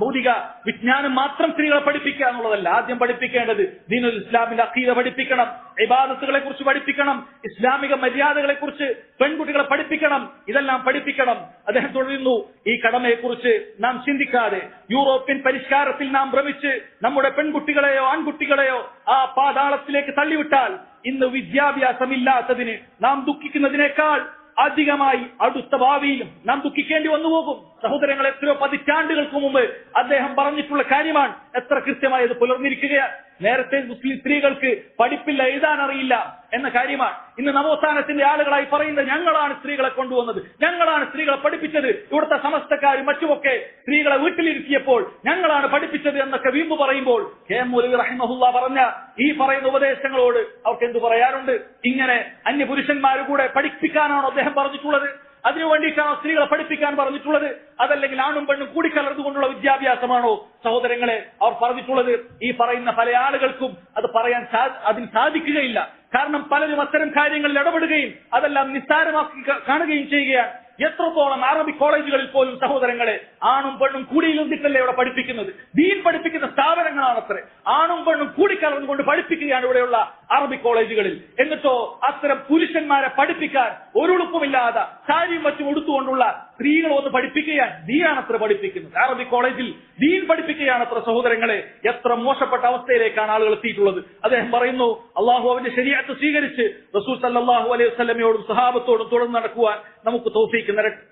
ഭൗതിക വിജ്ഞാനം മാത്രം സ്ത്രീകളെ പഠിപ്പിക്കുക എന്നുള്ളതല്ല. ആദ്യം പഠിപ്പിക്കേണ്ടത് ദീനുൽ ഇസ്ലാമിന്റെ അഖീദ പഠിപ്പിക്കണം, ഇബാദത്തുകളെ കുറിച്ച് പഠിപ്പിക്കണം, ഇസ്ലാമിക മര്യാദകളെ കുറിച്ച് പെൺകുട്ടികളെ പഠിപ്പിക്കണം, ഇതെല്ലാം പഠിപ്പിക്കണം. അദ്ദേഹം തുടരുന്നു, ഈ കടമയെക്കുറിച്ച് നാം ചിന്തിക്കാതെ യൂറോപ്യൻ പരിഷ്കാരത്തിൽ നാം ഭ്രമിച്ച് നമ്മുടെ പെൺകുട്ടികളെയോ ആൺകുട്ടികളെയോ ആ പാതാളത്തിലേക്ക് തള്ളിവിട്ടാൽ ഇന്ന് വിദ്യാഭ്യാസമില്ലാത്തതിന് നാം ദുഃഖിക്കുന്നതിനേക്കാൾ അധികമായി അടുത്ത ഭാവിയിലും നാം ദുഃഖിക്കേണ്ടി വന്നുപോകും. സഹോദരങ്ങൾ, എത്രയോ പതിറ്റാണ്ടുകൾക്ക് മുമ്പ് അദ്ദേഹം പറഞ്ഞിട്ടുള്ള കാര്യമാണ്. എത്ര കൃത്യമായി അത് പുലർന്നിരിക്കുകയാണ്. നേരത്തെ മുസ്ലിം സ്ത്രീകൾക്ക് പഠിപ്പില്ല, എഴുതാൻ അറിയില്ല എന്ന കാര്യമാണ്. ഇന്ന് നവോത്ഥാനത്തിന്റെ ആളുകളായി പറയുന്നത് ഞങ്ങളാണ് സ്ത്രീകളെ കൊണ്ടുവന്നത്, ഞങ്ങളാണ് സ്ത്രീകളെ പഠിപ്പിച്ചത്, ഇവിടുത്തെ സമസ്തക്കാരും മറ്റുമൊക്കെ സ്ത്രീകളെ വീട്ടിലിരുത്തിയപ്പോൾ ഞങ്ങളാണ് പഠിപ്പിച്ചത് എന്നൊക്കെ വീമ്പ് പറയുമ്പോൾ KM മൗലവി റഹിമഹുല്ലാഹ് പറഞ്ഞ ഈ പറയുന്ന ഉപദേശങ്ങളോട് അവർക്ക് എന്തു പറയാനുണ്ട്? ഇങ്ങനെ അന്യപുരുഷന്മാർ കൂടെ പഠിപ്പിക്കാനാണോ അദ്ദേഹം പറഞ്ഞിട്ടുള്ളത്? അതിനു വേണ്ടിയിട്ടാണോ സ്ത്രീകളെ പഠിപ്പിക്കാൻ പറഞ്ഞിട്ടുള്ളത്? അതല്ലെങ്കിൽ ആണും പെണ്ണും കൂടിക്കലർന്നുകൊണ്ടുള്ള വിദ്യാഭ്യാസമാണോ? സഹോദരങ്ങളെ, അവർ പറഞ്ഞിട്ടുള്ളത് ഈ പറയുന്ന പല ആളുകൾക്കും അത് പറയാൻ അതിന് സാധിക്കുകയില്ല. കാരണം പലരും അത്തരം കാര്യങ്ങളിൽ ഇടപെടുകയും അതെല്ലാം നിസ്സാരമാക്കി കാണുകയും ചെയ്യുകയാണ്. എത്രത്തോളം അറബിക് കോളേജുകളിൽ പോലും സഹോദരങ്ങളെ ആണും പെണ്ണും കൂടിയിരുന്നിട്ടല്ലേ ഇവിടെ പഠിപ്പിക്കുന്നത്? ദീൻ പഠിപ്പിക്കുന്ന സ്ഥാപനങ്ങളാണത്രേ. ആണും പെണ്ണും കൂടിക്കലർന്നുകൊണ്ട് പഠിപ്പിക്കുകയാണ് ഇവിടെയുള്ള അറബിക് കോളേജുകളിൽ. എന്നിട്ടോ അത്തരം പുരുഷന്മാരെ പഠിപ്പിക്കാൻ ഒരുളുപ്പമില്ലാതെ സാരിയും മറ്റും എടുത്തുകൊണ്ടുള്ള സ്ത്രീകൾ ഒന്ന് പഠിപ്പിക്കുകയാണ്. ദീനാണത്ര പഠിപ്പിക്കുന്നത്. അറബിക് കോളേജിൽ ദീൻ പഠിപ്പിക്കുകയാണത്ര. സഹോദരങ്ങളെ, എത്ര മോശപ്പെട്ട അവസ്ഥയിലേക്കാണ് ആളുകൾ എത്തിയിട്ടുള്ളത്. അദ്ദേഹം പറയുന്നു, അള്ളാഹു അവന്റെ ശരീഅത്ത് സ്വീകരിച്ച് റസൂൽ സല്ലല്ലാഹു അലൈഹി വസല്ലമയോടും സഹാബത്തോടും തുടർന്ന് നടക്കുവാൻ നമുക്ക് തൗഫീഖ്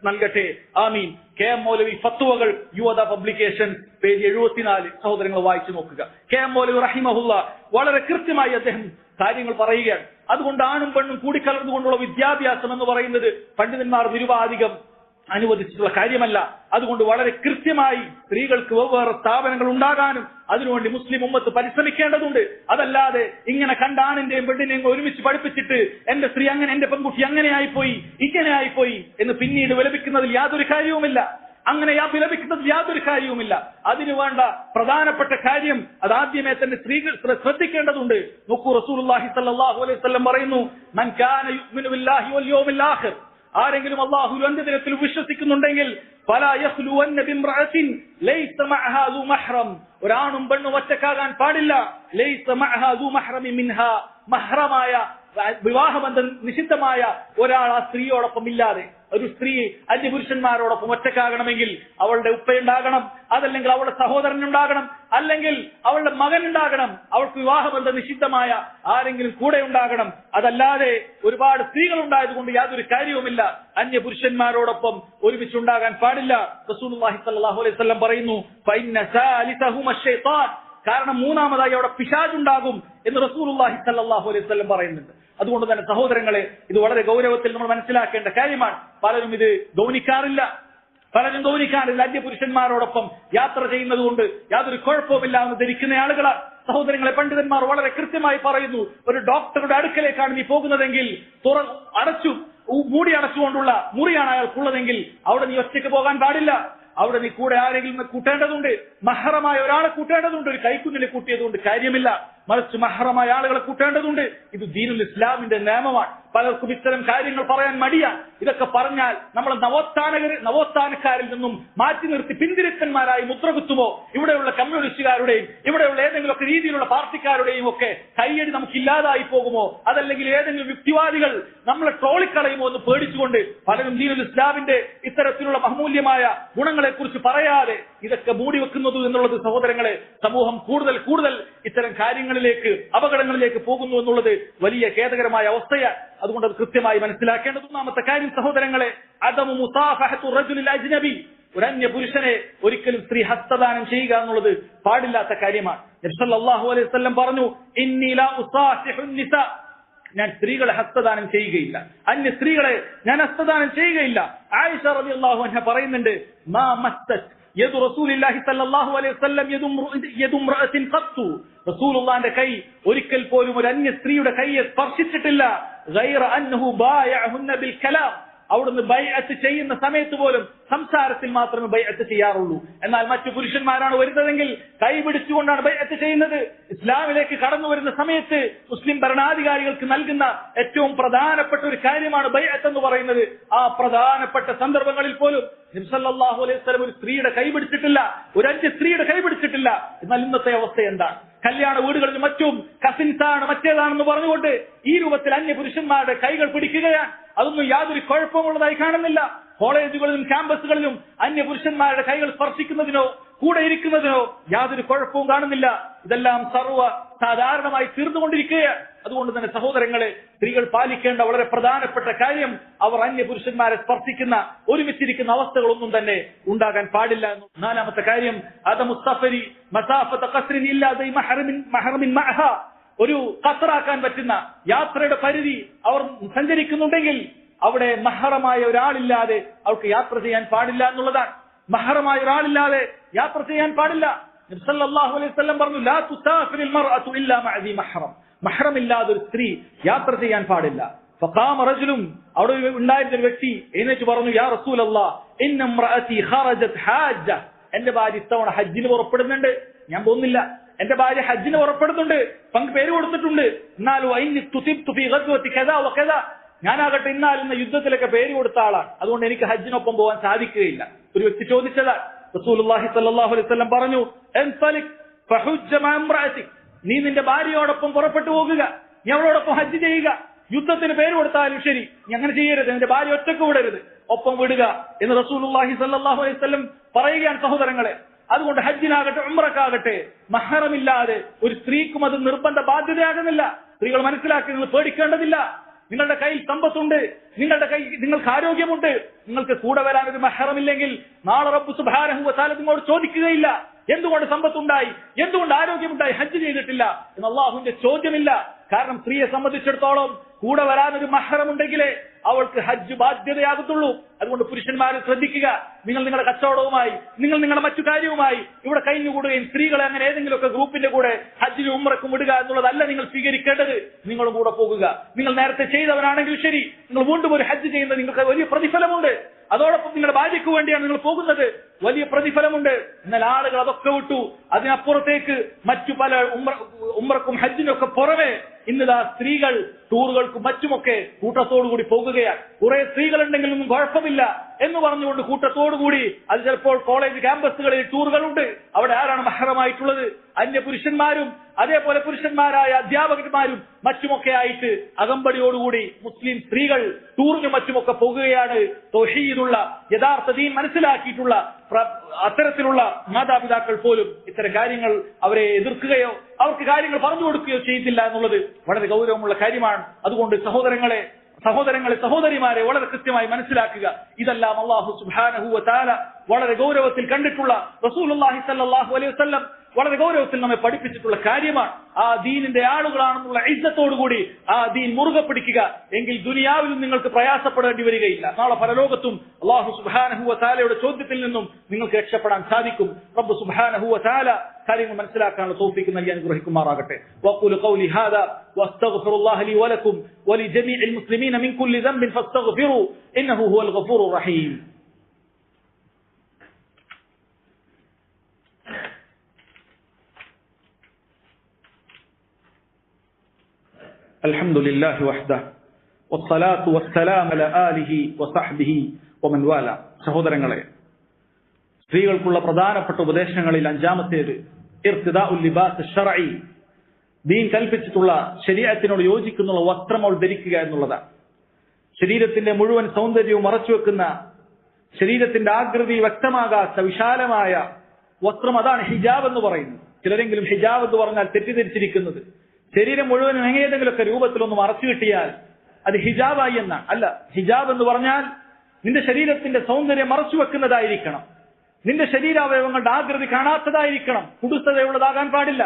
നൽകട്ടെ. ആമീൻ. KM മൗലവി ഫത്വകൾ, യുവത പബ്ലിക്കേഷൻ, പേജ് 74. സഹോദരങ്ങൾ വായിച്ചു നോക്കുക. KM മൗലവി റഹിമഹുല്ലാഹ് വളരെ കൃത്യമായി അദ്ദേഹം കാര്യങ്ങൾ പറയുകയാണ്. അതുകൊണ്ട് ആണും പെണ്ണും കൂടിക്കലർന്നുകൊണ്ടുള്ള വിദ്യാഭ്യാസം എന്ന് പറയുന്നത് പണ്ഡിതന്മാർ നിരുപാധികം അനുവദിച്ചിട്ടുള്ള കാര്യമല്ല. അതുകൊണ്ട് വളരെ കൃത്യമായി സ്ത്രീകൾക്ക് വെവ്വേറെ സ്ഥാപനങ്ങൾ ഉണ്ടാകാനും അതിനുവേണ്ടി മുസ്ലിം ഉമ്മത്ത് പരിശ്രമിക്കേണ്ടതുണ്ട്. അതല്ലാതെ ഇങ്ങനെ കണ്ട ആണിന്റെയും പെണ്ണിനെയും ഒരുമിച്ച് പഠിപ്പിച്ചിട്ട് എന്റെ സ്ത്രീ അങ്ങനെ, എന്റെ പെൺകുട്ടി അങ്ങനെയായിപ്പോയി, ഇങ്ങനെയായിപ്പോയി എന്ന് പിന്നീട് വിലപിക്കുന്നതിൽ യാതൊരു കാര്യവുമില്ല. അങ്ങനെ വിലപിക്കുന്നതിൽ യാതൊരു കാര്യവുമില്ല. അതിനു വേണ്ട പ്രധാനപ്പെട്ട കാര്യം അതാദ്യമേ തന്നെ സ്ത്രീകൾ ശ്രദ്ധിക്കേണ്ടതുണ്ട്. നോക്കൂ, റസൂലുള്ളാഹി സ്വല്ലല്ലാഹു അലൈഹി വസല്ലം പറയുന്നു, മൻ കാന യുഅ്മിനു ബില്ലാഹി വൽ യൗമിൽ ആഖിർ, ആരെങ്കിലും അല്ലാഹുവിൽ അന്ത്യദിനത്തിൽ വിശ്വസിക്കുന്നുണ്ടെങ്കിൽ ഫലാ യഖ്ലുവന്ന ബിംറഅത്തിൻ ലൈസ മഅഹാ ദു മഹ്റം, ഒരാണും പെണ്ണും ഒറ്റക്കാകാൻ പാടില്ല. ലൈസ മഅഹാ ദു മഹ്റമി മിൻഹാ, മഹ്റമായ വിവാഹബന്ധം നിഷിദ്ധമായ ഒരാൾ ആ സ്ത്രീയോടൊപ്പം ഇല്ലാതെ. ഒരു സ്ത്രീ അന്യപുരുഷന്മാരോടൊപ്പം ഒറ്റക്കാകണമെങ്കിൽ അവളുടെ ഉപ്പയുണ്ടാകണം, അതല്ലെങ്കിൽ അവളുടെ സഹോദരൻ ഉണ്ടാകണം, അല്ലെങ്കിൽ അവളുടെ മകൻ ഉണ്ടാകണം, അവൾക്ക് വിവാഹബന്ധം നിഷിദ്ധമായ ആരെങ്കിലും കൂടെ ഉണ്ടാകണം. അതല്ലാതെ ഒരുപാട് സ്ത്രീകൾ ഉണ്ടായതുകൊണ്ട് യാതൊരു കാര്യവുമില്ല. അന്യപുരുഷന്മാരോടൊപ്പം ഒരുമിച്ചുണ്ടാകാൻ പാടില്ല. റസൂലുള്ളാഹി സ്വല്ലല്ലാഹു അലൈഹി വസല്ലം പറയുന്നു, ഫഇന്ന സാലിസഹുമ ശൈത്താൻ, കാരണം മൂന്നാമതായി അവിടെ പിശാചുണ്ടാകും എന്ന് റസൂലുള്ളാഹി സ്വല്ലല്ലാഹു അലൈഹി വസല്ലം പറയുന്നുണ്ട്. അതുകൊണ്ട് തന്നെ സഹോദരങ്ങളെ, ഇത് വളരെ ഗൗരവത്തിൽ നമ്മൾ മനസ്സിലാക്കേണ്ട കാര്യമാണ്. പലരും ഇത് ഗൗനിക്കാറില്ല. അന്യപുരുഷന്മാരോടൊപ്പം യാത്ര ചെയ്യുന്നത് കൊണ്ട് യാതൊരു കുഴപ്പവുമില്ല എന്ന് ധരിക്കുന്ന ആളുകളാണ്. സഹോദരങ്ങളെ, പണ്ഡിതന്മാർ വളരെ കൃത്യമായി പറയുന്നു, ഒരു ഡോക്ടറുടെ അടുക്കലേക്കാണ് നീ പോകുന്നതെങ്കിൽ മൂടി അടച്ചുകൊണ്ടുള്ള മുറിയാണ് അയാൾക്കുള്ളതെങ്കിൽ അവിടെ നീ ഒറ്റയ്ക്ക് പോകാൻ പാടില്ല. അവിടെ നീ കൂടെ ആരെങ്കിലും കൂട്ടേണ്ടതുണ്ട്, മഹറമായ ഒരാളെ കൂട്ടേണ്ടതുണ്ട്. ഒരു കൈക്കുഞ്ഞിനെ കൂട്ടിയതുകൊണ്ട് കാര്യമില്ല, മറിച്ച് മഹറമായ ആളുകളെ കൂട്ടേണ്ടതുണ്ട്. ഇത് ദീനുൽ ഇസ്ലാമിന്റെ നിയമമാണ്. പലർക്കും ഇത്തരം കാര്യങ്ങൾ പറയാൻ മടിയാണ്. ഇതൊക്കെ പറഞ്ഞാൽ നമ്മൾ നവോത്ഥാനക്കാരിൽ നിന്നും മാറ്റി നിർത്തി പിന്തിരിപ്പന്മാരായി മുദ്രകുത്തുമോ, ഇവിടെയുള്ള കമ്മ്യൂണിസ്റ്റുകാരുടെയും ഇവിടെയുള്ള ഏതെങ്കിലുമൊക്കെ രീതിയിലുള്ള പാർട്ടിക്കാരുടെയും ഒക്കെ കൈയടി നമുക്ക് ഇല്ലാതായി പോകുമോ, അതല്ലെങ്കിൽ ഏതെങ്കിലും യുക്തിവാദികൾ നമ്മളെ ട്രോളിക്കളയുമോ എന്ന് പേടിച്ചുകൊണ്ട് പലരും ദീനുൽ ഇസ്ലാമിന്റെ ഇത്തരത്തിലുള്ള ബഹുമൂല്യമായ ഗുണങ്ങളെ കുറിച്ച് പറയാതെ ഇതൊക്കെ മൂടി വെക്കുന്നത് എന്നുള്ളത് സഹോദരങ്ങളെ, സമൂഹം കൂടുതൽ കൂടുതൽ ഇത്തരം കാര്യങ്ങളിലേക്ക്, അപകടങ്ങളിലേക്ക് പോകുന്നു എന്നുള്ളത് വലിയ ഖേദകരമായ അവസ്ഥയാണ്. അതുകൊണ്ട് അത് കൃത്യമായി മനസ്സിലാക്കേണ്ടത്. ഒന്നാമത്തെ കാര്യം സഹോദരങ്ങളെ, അദമു മുസാഫഹത്തു റജുലിൽ അജ്നബി, ഒരു അന്യ പുരുഷനെ ഒരിക്കലും സ്ത്രീ ഹസ്തദാനം ചെയ്യുക എന്നുള്ളത് പാടില്ലാത്ത കാര്യമാണ്. നബി സല്ലല്ലാഹു അലൈഹി വസല്ലം പറഞ്ഞു, ഇന്നി ലാ ഉസാഫിഹുൻ നിസാ, ഞാൻ സ്ത്രീകളെ ഹസ്തദാനം ചെയ്യുകയില്ല, അന്യ സ്ത്രീകളെ ഞാൻ ഹസ്തദാനം ചെയ്യുകയില്ല. ആയിഷ റളിയല്ലാഹു അൻഹ പറയുന്നുണ്ട്, മാ മസ്സത് യദു റസൂലില്ലാഹി സല്ലല്ലാഹു അലൈഹി വസല്ലം യദു ഇംറഅത്തിൻ ഖത്തു, റസൂലുള്ളാഹിന്റെ കൈ ഒരിക്കൽ പോലും ഒരു അന്യ സ്ത്രീയുടെ കൈയെ സ്പർശിച്ചിട്ടില്ല. ഗൈറ അന്നഹു ബായഅഹുന്ന ബിൽ കലാം, അവിടുന്ന് ബൈഅത്ത് ചെയ്യുന്ന സമയത്ത് പോലും സംസാരത്തിൽ മാത്രമേ ബൈഅത്ത് ചെയ്യാറുള്ളൂ. എന്നാൽ മറ്റു പുരുഷന്മാരാണ് വരുന്നതെങ്കിൽ കൈ പിടിച്ചുകൊണ്ടാണ് ബൈഅത്ത് ചെയ്യുന്നത്. ഇസ്ലാമിലേക്ക് കടന്നു വരുന്ന സമയത്ത് മുസ്ലിം ഭരണാധികാരികൾക്ക് നൽകുന്ന ഏറ്റവും പ്രധാനപ്പെട്ട ഒരു കാര്യമാണ് ബൈഅത്ത് എന്ന് പറയുന്നത്. ആ പ്രധാനപ്പെട്ട സന്ദർഭങ്ങളിൽ പോലും നബി സല്ലല്ലാഹു അലൈഹി വസല്ലം ഒരു സ്ത്രീയുടെ കൈ പിടിച്ചിട്ടില്ല, ഒരു അന്യ സ്ത്രീയുടെ കൈ പിടിച്ചിട്ടില്ല. എന്നാൽ ഇന്നത്തെ അവസ്ഥ എന്താണ്? കല്യാണ വീടുകളിലും മറ്റും കസിൻസാണ് മറ്റേതാണെന്ന് പറഞ്ഞുകൊണ്ട് ഈ രൂപത്തിൽ അന്യ പുരുഷന്മാരുടെ കൈകൾ പിടിക്കുകയാണ്. അതൊന്നും യാതൊരു കുഴപ്പമുള്ളതായി കാണുന്നില്ല. കോളേജുകളിലും ക്യാമ്പസുകളിലും അന്യ പുരുഷന്മാരുടെ കൈകൾ സ്പർശിക്കുന്നതിനോ കൂടെ ഇരിക്കുന്നതിനോ യാതൊരു കുഴപ്പവും കാണുന്നില്ല. ഇതെല്ലാം സർവ്വ സാധാരണമായി തീർന്നുകൊണ്ടിരിക്കുകയാണ്. അതുകൊണ്ട് തന്നെ സഹോദരങ്ങളെ, സ്ത്രീകൾ പാലിക്കേണ്ട വളരെ പ്രധാനപ്പെട്ട കാര്യം, അവർ അന്യ പുരുഷന്മാരെ സ്പർശിക്കുന്ന ഒരുമിച്ചിരിക്കുന്ന അവസ്ഥകളൊന്നും തന്നെ ഉണ്ടാകാൻ പാടില്ല. നാലാമത്തെ കാര്യം, അദമുസ്തഫരി മസാഫത ഖസ്രിൻ ഇല്ലാ ദൈ മഹ്റമിൻ മഅഹ, ഒരു ഖസ്റാക്കാൻ പറ്റുന്ന യാത്രയുടെ പരിധി അവർ സഞ്ചരിക്കുന്നുണ്ടെങ്കിൽ അവിടെ മഹറമായ ഒരാളില്ലാതെ അവർക്ക് യാത്ര ചെയ്യാൻ പാടില്ല എന്നുള്ളതാണ്. മഹറമായ ഒരാളില്ലാതെ യാത്ര ചെയ്യാൻ പാടില്ല. നബി സല്ലല്ലാഹു അലൈഹി വസല്ലം പറഞ്ഞു, ലാ തുസാഫിറുൽ മർഅതു ഇല്ലാ മഅ ദി മഹ്റം, മഹ്റമില്ലാതെ ഒരു സ്ത്രീ യാത്ര ചെയ്യാൻ പാടില്ല. ഫഖാമ റജുലും, അവിടെ ഉണ്ടായിരുന്ന ഒരു വ്യക്തി എഴുന്നേറ്റ് പറഞ്ഞു, യാ റസൂലല്ലാഹ് ഇന്ന ഇംറഅതി ഖറജത് ഹാജ്ജ, എന്റെ ഭാര്യ ഇത്തവണ ഹജ്ജിന് പുറപ്പെടുന്നുണ്ട്, ഞാൻ പോകുന്നില്ല. എന്റെ ഭാര്യ ഹജ്ജിന് പുറപ്പെടുന്നുണ്ട്, പേര് കൊടുത്തിട്ടുണ്ട്. എന്നാലും ഞാനാകട്ടെ ഇന്നാലുന്ന യുദ്ധത്തിലൊക്കെ പേര് കൊടുത്ത ആളാണ്, അതുകൊണ്ട് എനിക്ക് ഹജ്ജിനൊപ്പം പോകാൻ സാധിക്കുകയില്ല. ഒരു വ്യക്തി ചോദിച്ചതാണ്. റസൂലുള്ളാഹി സ്വല്ലല്ലാഹു അലൈഹി വസല്ലം പറഞ്ഞു, നീ നിന്റെ ഭാര്യയോടൊപ്പം പുറപ്പെട്ടു പോകുക, നീ അവളോടൊപ്പം ഹജ്ജ് ചെയ്യുക. യുദ്ധത്തിന് പേര് കൊടുത്താലും ശരി, നീ അങ്ങനെ ചെയ്യരുത്, നിന്റെ ഭാര്യ ഒറ്റക്ക് വിടരുത്, ഒപ്പം വിടുക എന്ന് റസൂലുള്ളാഹി സ്വല്ലല്ലാഹു അലൈഹി വസല്ലം പറയുകയാണ്. സഹോദരങ്ങളെ, അതുകൊണ്ട് ഹജ്ജിനാകട്ടെ ഉംറക്കാകട്ടെ മഹറമില്ലാതെ ഒരു സ്ത്രീക്കും അത് നിർബന്ധ ബാധ്യതയാകുന്നില്ല. സ്ത്രീകൾ മനസ്സിലാക്കി, നിങ്ങൾ പേടിക്കേണ്ടതില്ല. നിങ്ങളുടെ കയ്യിൽ സമ്പത്തുണ്ട്, നിങ്ങൾക്ക് ആരോഗ്യമുണ്ട്, നിങ്ങൾക്ക് കൂടെ വരാൻ ഒരു മഹറമില്ലെങ്കിൽ നാളെ റബ്ബ് സുബ്ഹാനഹു വ തആല നിങ്ങളോട് ചോദിക്കുകയില്ല, എന്തുകൊണ്ട് സമ്പത്തുണ്ടായി, എന്തുകൊണ്ട് ആരോഗ്യമുണ്ടായി, ഹജ്ജ് ചെയ്തിട്ടില്ല എന്ന് അള്ളാഹുവിന്റെ ചോദ്യമില്ല. കാരണം സ്ത്രീയെ സംബന്ധിച്ചിടത്തോളം കൂടെ വരാനൊരു മഹറമുണ്ടെങ്കിലേ അവൾക്ക് ഹജ്ജ് ബാധ്യതയാകത്തുള്ളൂ. അതുകൊണ്ട് പുരുഷന്മാരെ ശ്രദ്ധിക്കുക. നിങ്ങൾ നിങ്ങളുടെ കച്ചവടവുമായി, നിങ്ങൾ നിങ്ങളുടെ മറ്റു കാര്യവുമായി ഇവിടെ കഴിഞ്ഞുകൂടുകയും സ്ത്രീകളെ അങ്ങനെ ഏതെങ്കിലുമൊക്കെ ഗ്രൂപ്പിന്റെ കൂടെ ഹജ്ജിന് ഉംറക്കും വിടുക എന്നുള്ളതല്ല നിങ്ങൾ സ്വീകരിക്കേണ്ടത്. നിങ്ങളും കൂടെ പോകുക. നിങ്ങൾ നേരത്തെ ചെയ്തവനാണെങ്കിൽ ശരി, നിങ്ങൾ വീണ്ടും ഒരു ഹജ്ജ് ചെയ്യുന്നത് നിങ്ങൾക്ക് വലിയ പ്രതിഫലമുണ്ട്. അതോടൊപ്പം നിങ്ങളുടെ ഭാര്യയ്ക്ക് വേണ്ടിയാണ് നിങ്ങൾ പോകുന്നത്, വലിയ പ്രതിഫലമുണ്ട്. എന്നാൽ ആളുകൾ അതൊക്കെ വിട്ടു അതിനപ്പുറത്തേക്ക് മറ്റു പല ഉംറക്കും ഹജ്ജിനും ഒക്കെ പുറമെ ഇന്നിതാ സ്ത്രീകൾ ടൂറുകൾക്കും മറ്റുമൊക്കെ കൂട്ടത്തോടുകൂടി പോകുകയാണ്. കുറെ സ്ത്രീകളുണ്ടെങ്കിലൊന്നും കുഴപ്പമില്ല എന്ന് പറഞ്ഞുകൊണ്ട് കൂട്ടത്തോടുകൂടി, അത് ചിലപ്പോൾ കോളേജ് ക്യാമ്പസുകളിൽ ടൂറുകളുണ്ട്. അവിടെ ആരാണ് മഹ്റമായിട്ടുള്ളത്? അന്യ പുരുഷന്മാരും അതേപോലെ പുരുഷന്മാരായ അധ്യാപകന്മാരും മറ്റുമൊക്കെ ആയിട്ട് അകമ്പടിയോടുകൂടി മുസ്ലിം സ്ത്രീകൾ ടൂറിനും മറ്റുമൊക്കെ പോകുകയാണ്. തൗഹീദുള്ള യഥാർത്ഥ ദീൻ മനസ്സിലാക്കിയിട്ടുള്ള അത്തരത്തിലുള്ള മാതാപിതാക്കൾ പോലും ഇത്തരം കാര്യങ്ങൾ അവരെ എതിർക്കുകയോ അവർക്ക് കാര്യങ്ങൾ പറഞ്ഞു കൊടുക്കുകയോ ചെയ്തില്ല എന്നുള്ളത് വളരെ ഗൗരവമുള്ള കാര്യമാണ്. അതുകൊണ്ട് സഹോദരിമാരെ വളരെ കൃത്യമായി മനസ്സിലാക്കുക. ഇതെല്ലാം അല്ലാഹു സുബ്ഹാനഹു വ തആല വളരെ ഗൗരവത്തിൽ കണ്ടിട്ടുള്ള, റസൂലുള്ളാഹി സ്വല്ലല്ലാഹു അലൈഹി വസല്ലം വളരെ ഗൗരവത്തിൽ നമ്മെ പഠിപ്പിച്ചിട്ടുള്ള കാര്യമാണ്. ആ ദീനിന്റെ ആളുകളാണെന്നുള്ള ഇസ്സത്തോടുകൂടി ആ ദീൻ മുറുകെ പിടിക്കുക. എങ്കിൽ ദുനിയാവിലും നിങ്ങൾക്ക് പ്രയാസപ്പെടേണ്ടി വരികയില്ല. നാളെ പരലോകത്തും അല്ലാഹു സുബ്ഹാനഹു വ തആലയുടെ ചോദ്യത്തിൽ നിന്നും നിങ്ങൾക്ക് രക്ഷപ്പെടാൻ സാധിക്കും. റബ്ബ് സുബ്ഹാനഹു വ തആല കാര്യങ്ങൾ മനസ്സിലാക്കാനുള്ള തൗഫീഖ് നൽകി അനുഗ്രഹിക്കുമാറാകട്ടെ. വഖൂലു ഖൗലി ഹാദാ വസ്തഗ്ഫിറുല്ലാഹ ലി വലക്കും വലിജമീഇൽ മുസ്ലിമീന മിൻ കുല്ലി ദംബിൻ ഫസ്തഗ്ഫിറൂ ഇന്നഹു ഹുവൽ ഗഫൂറുർ റഹീം. الحمد لله وحده والصلاة والسلام على آله وصحبه ومن والاه. സഹോദരങ്ങളെ, സ്ത്രീകൾക്കുള്ള പ്രധാനപ്പെട്ട ഉപദേശങ്ങളിൽ അഞ്ചാമത്തേത് ഇർത്തിദാഉൽ ലിബാസ് ശർഈ, ദീൻ കൽപ്പിച്ചിട്ടുള്ള ശരീഅത്തിനോട് യോജിക്കുന്ന വസ്ത്രം അവൾ ധരിക്കുക എന്നുള്ളതാണ്. ശരീരത്തിന്റെ മുഴുവൻ സൗന്ദര്യവും മറച്ചുവെക്കുന്ന, ശരീരത്തിന്റെ ആകൃതി വ്യക്തമാകാത്ത വിശാലമായ വസ്ത്രം, അതാണ് ഹിജാബ് എന്ന് പറയുന്നത്. ചിലരെങ്കിലും ഹിജാബ് എന്ന് പറഞ്ഞാൽ തെറ്റിദ്ധരിച്ചിരിക്കുന്നത് ശരീരം മുഴുവനും എങ്ങനെയെങ്കിലുമൊക്കെ രൂപത്തിലൊന്ന് മറച്ചു കിട്ടിയാൽ അത് ഹിജാബായി എന്നാണ്. അല്ല, ഹിജാബ് എന്ന് പറഞ്ഞാൽ നിന്റെ ശരീരത്തിന്റെ സൗന്ദര്യം മറച്ചു വെക്കുന്നതായിരിക്കണം. നിന്റെ ശരീരാവയവങ്ങളുടെ ആകൃതി കാണാത്തതായിരിക്കണം. കുടുസതയുള്ളതാകാൻ പാടില്ല,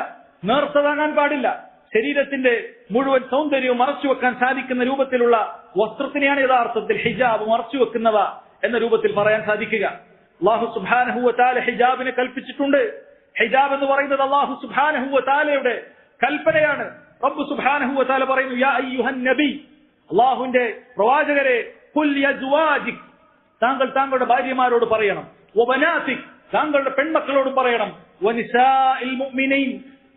നേർത്തതാകാൻ പാടില്ല. ശരീരത്തിന്റെ മുഴുവൻ സൗന്ദര്യവും മറച്ചു വെക്കാൻ സാധിക്കുന്ന രൂപത്തിലുള്ള വസ്ത്രത്തിനെയാണ് യഥാർത്ഥത്തിൽ ഹിജാബ്, മറച്ചു വെക്കുന്നവ എന്ന രൂപത്തിൽ പറയാൻ സാധിക്കുക. അല്ലാഹു സുബ്ഹാനഹു വ തആല ഹിജാബിനെ കൽപ്പിച്ചിട്ടുണ്ട്. ഹിജാബ് എന്ന് പറയുന്നത് അല്ലാഹു സുബ്ഹാനഹു വ തആലയുടെ കൽപ്പനയാണ്. റബ്ബ് സുബ്ഹാനഹു വ തആല പറയുന്നു, യാ അയ്യുഹൻ നബി, അല്ലാഹുവിന്റെ പ്രവാചകരെ, ഖുൽ യസ്വാജിക്, താങ്കൾ താങ്കളുടെ ഭാര്യമാരോട് പറയണം, വബനാതിക്, താങ്കളുടെ പെൺമക്കളോടും പറയണം, വനിസാഇൽ മുഅ്മിനീൻ,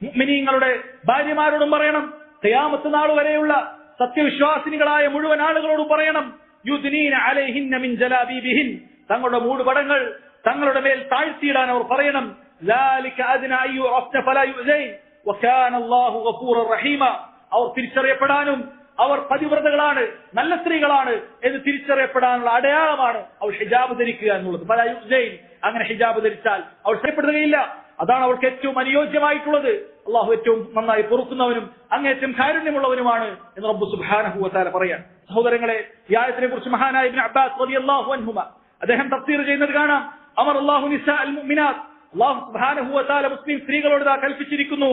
മുഅ്മിനീങ്ങളുടെ ഭാര്യമാരോടും പറയണം, ഖിയാമത്ത് നാൾ വരെയുള്ള സത്യവിശ്വാസിനികളായ മുഴുവൻ ആളുകളോടും പറയണം, യുദ്നീന അലൈഹിന്ന മിൻ ജലാബീബിഹിൻ, തങ്ങളുടെ മൂടുപടങ്ങൾ തങ്ങളുടെ മേൽ താഴ്ത്തിയിടാൻ അവർ പറയണം. ذلك أدنى أن يعرفن فلا يؤذين وكان الله غفورا رحيما. അവർ തിരിച്ചറിയപ്പെടാനും അവർ പതിവ്രതകളാണ്, നല്ല സ്ത്രീകളാണ് എന്ന് തിരിച്ചറിയപ്പെടാനുള്ള അടയാളമാണ് അവൾ ഹിജാബ് ധരിക്കുക എന്നുള്ളത്. ഫലാ യുഅ്സൈൻ, അങ്ങനെ ഹിജാബ് ധരിച്ചാൽ അവൾ ഭയപ്പെടുകയില്ല. അതാണ് അവൾക്ക് ഏറ്റവും അനുയോജ്യമായിട്ടുള്ളത്. അള്ളാഹു ഏറ്റവും നന്നായി പൊറുക്കുന്നവനും അങ്ങേറ്റം കാരുണ്യമുള്ളവനുമാണ് എന്ന് റബ്ബ് സുബ്ഹാനഹു വ തആല പറയാൻ. സഹോദരങ്ങളെ, ഈ ആയത്തിനെ കുറിച്ച് മഹാനായ ഇബ്നു അബ്ബാസ് റളിയല്ലാഹു അൻഹുമ അദ്ദേഹം തഫ്സീർ ചെയ്യുന്നത് കാണാം. അമർ അല്ലാഹു നിസാഅൽ മുഅ്മിനാത്ത്, അല്ലാഹു സുബ്ഹാനഹു വ തആല മുസ്ലിം സ്ത്രീകളോട് കൽപ്പിച്ചിരിക്കുന്നു,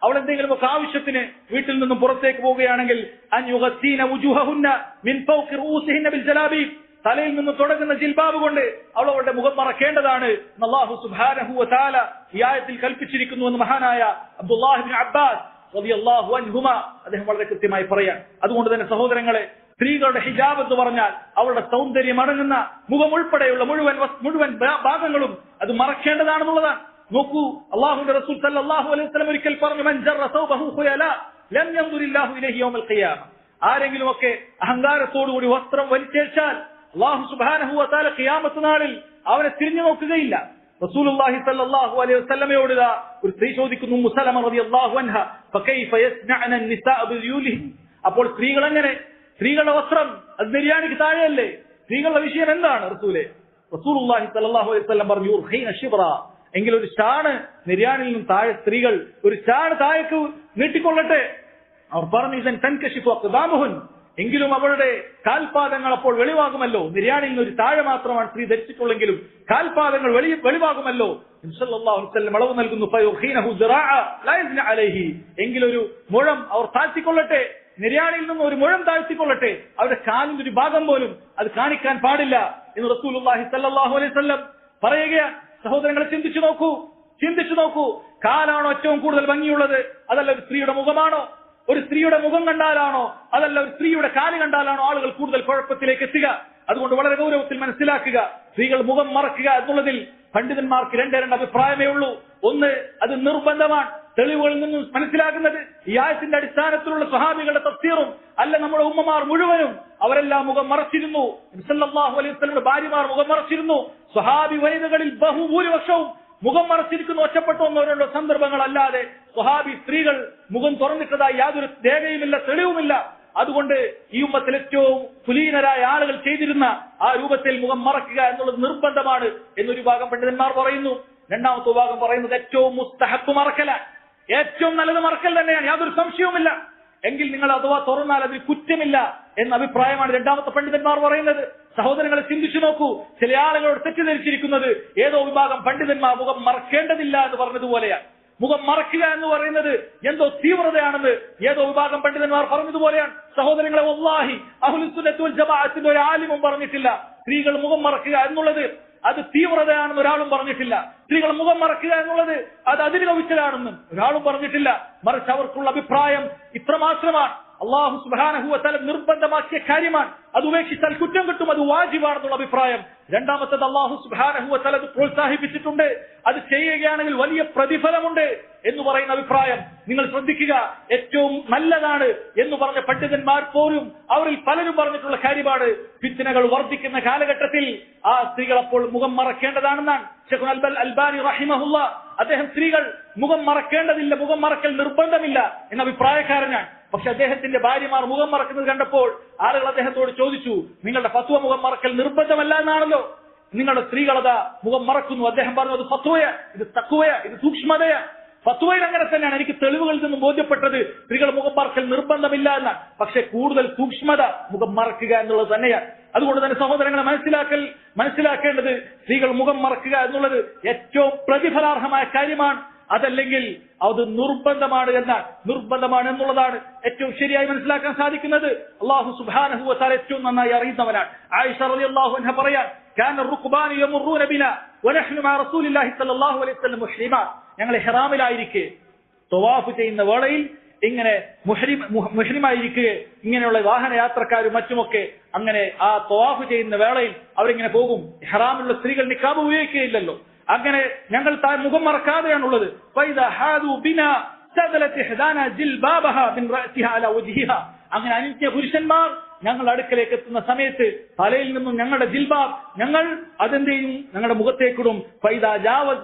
അവൾ എന്തെങ്കിലും ഒക്കെ ആവശ്യത്തിന് വീട്ടിൽ നിന്നും പുറത്തേക്ക് പോവുകയാണെങ്കിൽ അൻ യുഗത്തീന വുജൂഹഹുന്ന മിൻ ഫൗഖി റൂസിഹിന്ന ബിൽ ജലാബീബ്, തലയിൽ നിന്ന് തുടങ്ങുന്ന ജിൽബാബ് കൊണ്ട് അവൾ അവളുടെ മുഖം മറക്കേണ്ടതാണ് എന്ന് അല്ലാഹു സുബ്ഹാനഹു വ തആല ഈ ആയത്തിൽ കൽപ്പിച്ചിരിക്കുന്നു എന്ന് മഹാനായ അബ്ദുല്ലാഹ് ഇബ്നു അബ്ബാസ് റളിയല്ലാഹു അൻഹുമ അദ്ദേഹം വളരെ കൃത്യമായി പറയാൻ. അതുകൊണ്ട് തന്നെ സഹോദരങ്ങളെ, സ്ത്രീകളുടെ ഹിജാബ് എന്ന് പറഞ്ഞാൽ അവളുടെ സൗന്ദര്യം അടങ്ങുന്ന മുഖം ഉൾപ്പെടെയുള്ള മുഴുവൻ ഭാഗങ്ങളും അത് മറക്കേണ്ടതാണെന്നുള്ളതാണ്. നോക്കൂ, അല്ലാഹുവിന്റെ റസൂൽ സല്ലല്ലാഹു അലൈഹി വസല്ലം ഒരിക്കൽ പറഞ്ഞു, മൻ ജറ സൗബഹു ഖുയല ലം യൻദുരില്ലാഹു ഇലൈഹി യൗമൽ ഖിയാമ. ആരെങ്കിലും ഒക്കെ അഹങ്കാരത്തോടുകൂടി വസ്ത്രം വലിച്ചേച്ചാൽ അല്ലാഹു സുബ്ഹാനഹു വ തആല ഖിയാമത്ത് നാളിൽ അവനെ തിരിഞ്ഞു നോക്കുകയില്ല. റസൂലുള്ളാഹി സല്ലല്ലാഹു അലൈഹി വസല്ലമയോട് ഒരു സ്ത്രീ ചോദിക്കുന്നു, ഉമ്മു സലമ റളിയല്ലാഹു അൻഹ, ഫകൈഫ യസ്നഅന അൻ-നിസാഅ ബിയുലിഹിൻ, അപ്പോൾ സ്ത്രീകൾ എങ്ങനെ, സ്ത്രീകളുടെ വസ്ത്രം അത് നെര്യാണിക്ക് താഴെയല്ലേ, സ്ത്രീകളുടെ വിഷയം എന്താണ് റസൂലേ? റസൂലുള്ളാഹി സല്ലല്ലാഹു അലൈഹി വസല്ലം പറഞ്ഞു, യുർഖീന ശിബ്റ, എങ്കിൽ ഒരു ചാണ് നെര്യാണിൽ നിന്നും താഴെ സ്ത്രീകൾ ഒരു ചാണ് താഴേക്ക് നീട്ടിക്കൊള്ളട്ടെ. അവർ പറഞ്ഞു, ഇദൻ തൻകശിഫു അഖ്ദാമുഹുൻ, എങ്കിലും അവളുടെ കാൽപാദങ്ങൾ അപ്പോൾ വെളിവാകുമല്ലോ. നെര്യാണിൽ നിന്ന് ഒരു താഴെ മാത്രമാണ് സ്ത്രീ ധരിച്ചിട്ടുള്ളെങ്കിലും കാൽപാദങ്ങൾ വെളിവാകുമല്ലോ. നബി സല്ലല്ലാഹു അലൈഹി വസല്ലം അളവ് നൽകുന്നു, ഫയുഖീനഹു ദിറാഅ ലാ യസ്ന അലൈഹി, എങ്കിലൊരു മുഴം അവർ താഴ്ത്തിക്കൊള്ളട്ടെ, നെര്യാണിൽ നിന്ന് ഒരു മുഴം താഴ്ത്തിക്കൊള്ളട്ടെ, അവരുടെ കാലിന്റെ ഒരു ഭാഗം പോലും അത് കാണിക്കാൻ പാടില്ല എന്ന് റസൂലുള്ളാഹി സല്ലല്ലാഹു അലൈഹി വസല്ലം പറയുകയാണ്. സഹോദരങ്ങളെ, ചിന്തിച്ചു നോക്കൂ, കാലാണോ ഏറ്റവും കൂടുതൽ ഭംഗിയുള്ളത്, അതല്ല ഒരു സ്ത്രീയുടെ മുഖമാണോ? ഒരു സ്ത്രീയുടെ മുഖം കണ്ടാലാണോ, അതല്ല ഒരു സ്ത്രീയുടെ കാല് കണ്ടാലാണോ ആളുകൾ കൂടുതൽ കുഴപ്പത്തിലേക്ക് എത്തുക? അതുകൊണ്ട് വളരെ ഗൗരവത്തിൽ മനസ്സിലാക്കുക, സ്ത്രീകൾ മുഖം മറക്കുക എന്നുള്ളതിൽ പണ്ഡിതന്മാർക്ക് രണ്ട് അഭിപ്രായമേ ഉള്ളൂ. ഒന്ന്, അത് നിർബന്ധമാണ്. തെളിവുകളിൽ നിന്ന് മനസ്സിലാക്കുന്നത്? ഈ ആയത്തിന്റെ അടിസ്ഥാനത്തിലുള്ള സ്വഹാബികളുടെ തഫ്സീറും അല്ല നമ്മുടെ ഉമ്മമാർ മുഴുവനും അവരെല്ലാം മുഖം മറച്ചിരുന്നു. നബി സല്ലല്ലാഹു അലൈഹി വസല്ലമയുടെ ഭാര്യമാർ മുഖം മറച്ചിരുന്നു. സ്വഹാബി വനിതകളിൽ ബഹുഭൂരിപക്ഷവും മുഖം മറച്ചിരിക്കുന്ന ഒറ്റപ്പെട്ടു വന്നവരുടെ സന്ദർഭങ്ങളല്ലാതെ സ്വഹാബി സ്ത്രീകൾ മുഖം തുറന്നിട്ടതായി യാതൊരു രേഖയുമില്ല, തെളിവുമില്ല. അതുകൊണ്ട് ഈ ഉമ്മത്തിൽ ഏറ്റവും കുലീനരായ ആളുകൾ ചെയ്തിരുന്ന ആ രൂപത്തിൽ മുഖം മറക്കുക എന്നുള്ളത് നിർബന്ധമാണ് എന്നൊരു ഭാഗം പണ്ഡിതന്മാർ പറയുന്നു. രണ്ടാമത്തെ ഭാഗം പറയുന്നത് ഏറ്റവും മുസ്തഹബ് മറക്കലാണ്, ഏറ്റവും നല്ലത് മറക്കൽ തന്നെയാണ്, യാതൊരു സംശയവുമില്ല. എങ്കിൽ നിങ്ങൾ അഥവാ തുറന്നാൽ അതിൽ കുറ്റമില്ല എന്ന അഭിപ്രായമാണ് രണ്ടാമത്തെ പണ്ഡിതന്മാർ പറയുന്നത്. സഹോദരങ്ങളെ ചിന്തിച്ചു നോക്കൂ, ചില ആളുകളോട് തെറ്റിദ്ധരിച്ചിരിക്കുന്നത് ഏതോ വിഭാഗം പണ്ഡിതന്മാർ മുഖം മറക്കേണ്ടതില്ല എന്ന് പറഞ്ഞതുപോലെയാണ്. മുഖം മറക്കുക എന്ന് പറയുന്നത് എന്തോ തീവ്രതയാണെന്ന് ഏതോ വിഭാഗം പണ്ഡിതന്മാർ പറഞ്ഞതുപോലെയാണ്. സഹോദരങ്ങളെ, വല്ലാഹി അഹ്ലുസ് സുന്നത്ത് വൽ ജമാഅത്തിന്റെ ഒരു ആലിമും പറഞ്ഞിട്ടില്ല സ്ത്രീകൾ മുഖം മറക്കുക എന്നുള്ളത് അത് തീവ്രതയാണെന്ന് ഒരാളും പറഞ്ഞിട്ടില്ല. സ്ത്രീകൾ മുഖം മറക്കുക എന്നുള്ളത് അത് അതിര് കവിച്ചലാണെന്ന് ഒരാളും പറഞ്ഞിട്ടില്ല. മറിച്ച് അവർക്കുള്ള അഭിപ്രായം ഇത്രമാത്രമാണ്: അല്ലാഹു സുബ്ഹാനഹു വ തആല നിർബന്ധമാക്കിയ കാര്യമാണ്, അത് ഉപേക്ഷിച്ചാൽ കുറ്റം കിട്ടും, അത് വാജിബാണെന്നുള്ള അഭിപ്രായം. രണ്ടാമത്തേത് അല്ലാഹു സുബ്ഹാനഹു വ തആല പ്രോത്സാഹിപ്പിച്ചിട്ടുണ്ട്, അത് ചെയ്യുകയാണെങ്കിൽ വലിയ പ്രതിഫലമുണ്ട് എന്ന് പറയുന്ന അഭിപ്രായം. നിങ്ങൾ ശ്രദ്ധിക്കുക, ഏറ്റവും നല്ലതാണ് എന്ന് പറഞ്ഞ പണ്ഡിതന്മാർ പോലും അവരിൽ പലരും പറഞ്ഞിട്ടുള്ള കാര്യമാണ് ഫിത്നകൾ വർദ്ധിക്കുന്ന കാലഘട്ടത്തിൽ ആ സ്ത്രീകൾ അപ്പോൾ മുഖം മറക്കേണ്ടതാണെന്നാണ്. ശൈഖുൽ അൽബാനി റഹിമഹുല്ലാ അദ്ദേഹം സ്ത്രീകൾ മുഖം മറക്കേണ്ടതില്ല, മുഖം മറക്കൽ നിർബന്ധമില്ല എന്ന അഭിപ്രായക്കാരനാണ്. പക്ഷെ അദ്ദേഹത്തിന്റെ ഭാര്യമാർ മുഖം മറക്കുന്നത് കണ്ടപ്പോൾ ആളുകൾ അദ്ദേഹത്തോട് ചോദിച്ചു, നിങ്ങളുടെ ഫത്വ മുഖം മറക്കൽ നിർബന്ധമല്ല എന്നാണല്ലോ, നിങ്ങളുടെ സ്ത്രീകളതാ മുഖം മറക്കുന്നു. അദ്ദേഹം പറഞ്ഞു, അത് ഫത്വയ, ഇത് തഖ്വയ, ഇത് സൂക്ഷ്മതയ. ഫത്വയിൽ അങ്ങനെ തന്നെയാണ്, എനിക്ക് തെളിവുകളിൽ നിന്നും ബോധ്യപ്പെട്ടത് സ്ത്രീകൾ മുഖം മറക്കൽ നിർബന്ധമില്ല എന്നാണ്. പക്ഷെ കൂടുതൽ സൂക്ഷ്മത മുഖം മറക്കുക എന്നുള്ളത് തന്നെയാണ്. അതുകൊണ്ട് തന്നെ സഹോദരങ്ങളെ മനസ്സിലാക്കേണ്ടത് സ്ത്രീകൾ മുഖം മറക്കുക എന്നുള്ളത് ഏറ്റവും പ്രതിഫലാർഹമായ കാര്യമാണ്, അതല്ലെങ്കിൽ അത് നിർബന്ധമാണ് എന്നുള്ളതാണ് ഏറ്റവും ശരിയായി മനസ്സിലാക്കാൻ സാധിക്കുന്നത്. അല്ലാഹു സുബ്ഹാനഹു വ തആല ഏറ്റവും നന്നായി അറിയുന്നവനാണ്. ആയിഷ റളിയല്ലാഹു അൻഹ പറയാൻ, കാന റുക്ബാൻ യമറുന ബിനാ വനഹ്നു മഅ റസൂലില്ലാഹി സ്വല്ലല്ലാഹു അലൈഹി വസല്ലം മുഹ്രിമാ, ഞങ്ങൾ ഇഹ്റാമിലായിരിക്കെ തവാഫ് ചെയ്യുന്ന വേളയിൽ ഇങ്ങനെ മുഹ്രിമായിരിക്കുക, ഇങ്ങനെയുള്ള വാഹനയാത്രക്കാരും മറ്റുമൊക്കെ അങ്ങനെ ആ തവാഫ് ചെയ്യുന്ന വേളയിൽ അവരിങ്ങനെ പോകും. ഇഹ്റാമിലുള്ള സ്ത്രീകൾ നിക്കാബ് ഉപയോഗിക്കുകയില്ലല്ലോ, അങ്ങനെ ഞങ്ങൾ മുഖം മറക്കാതെയാണുള്ളത്. അങ്ങനെ അന്യ പുരുഷന്മാർ ഞങ്ങൾ അടുക്കലേക്ക് എത്തുന്ന സമയത്ത് തലയിൽ നിന്നും ഞങ്ങളുടെ ജിൽബാബ് ഞങ്ങൾ അതെന്തെയും ഞങ്ങളുടെ മുഖത്തേക്കിടും.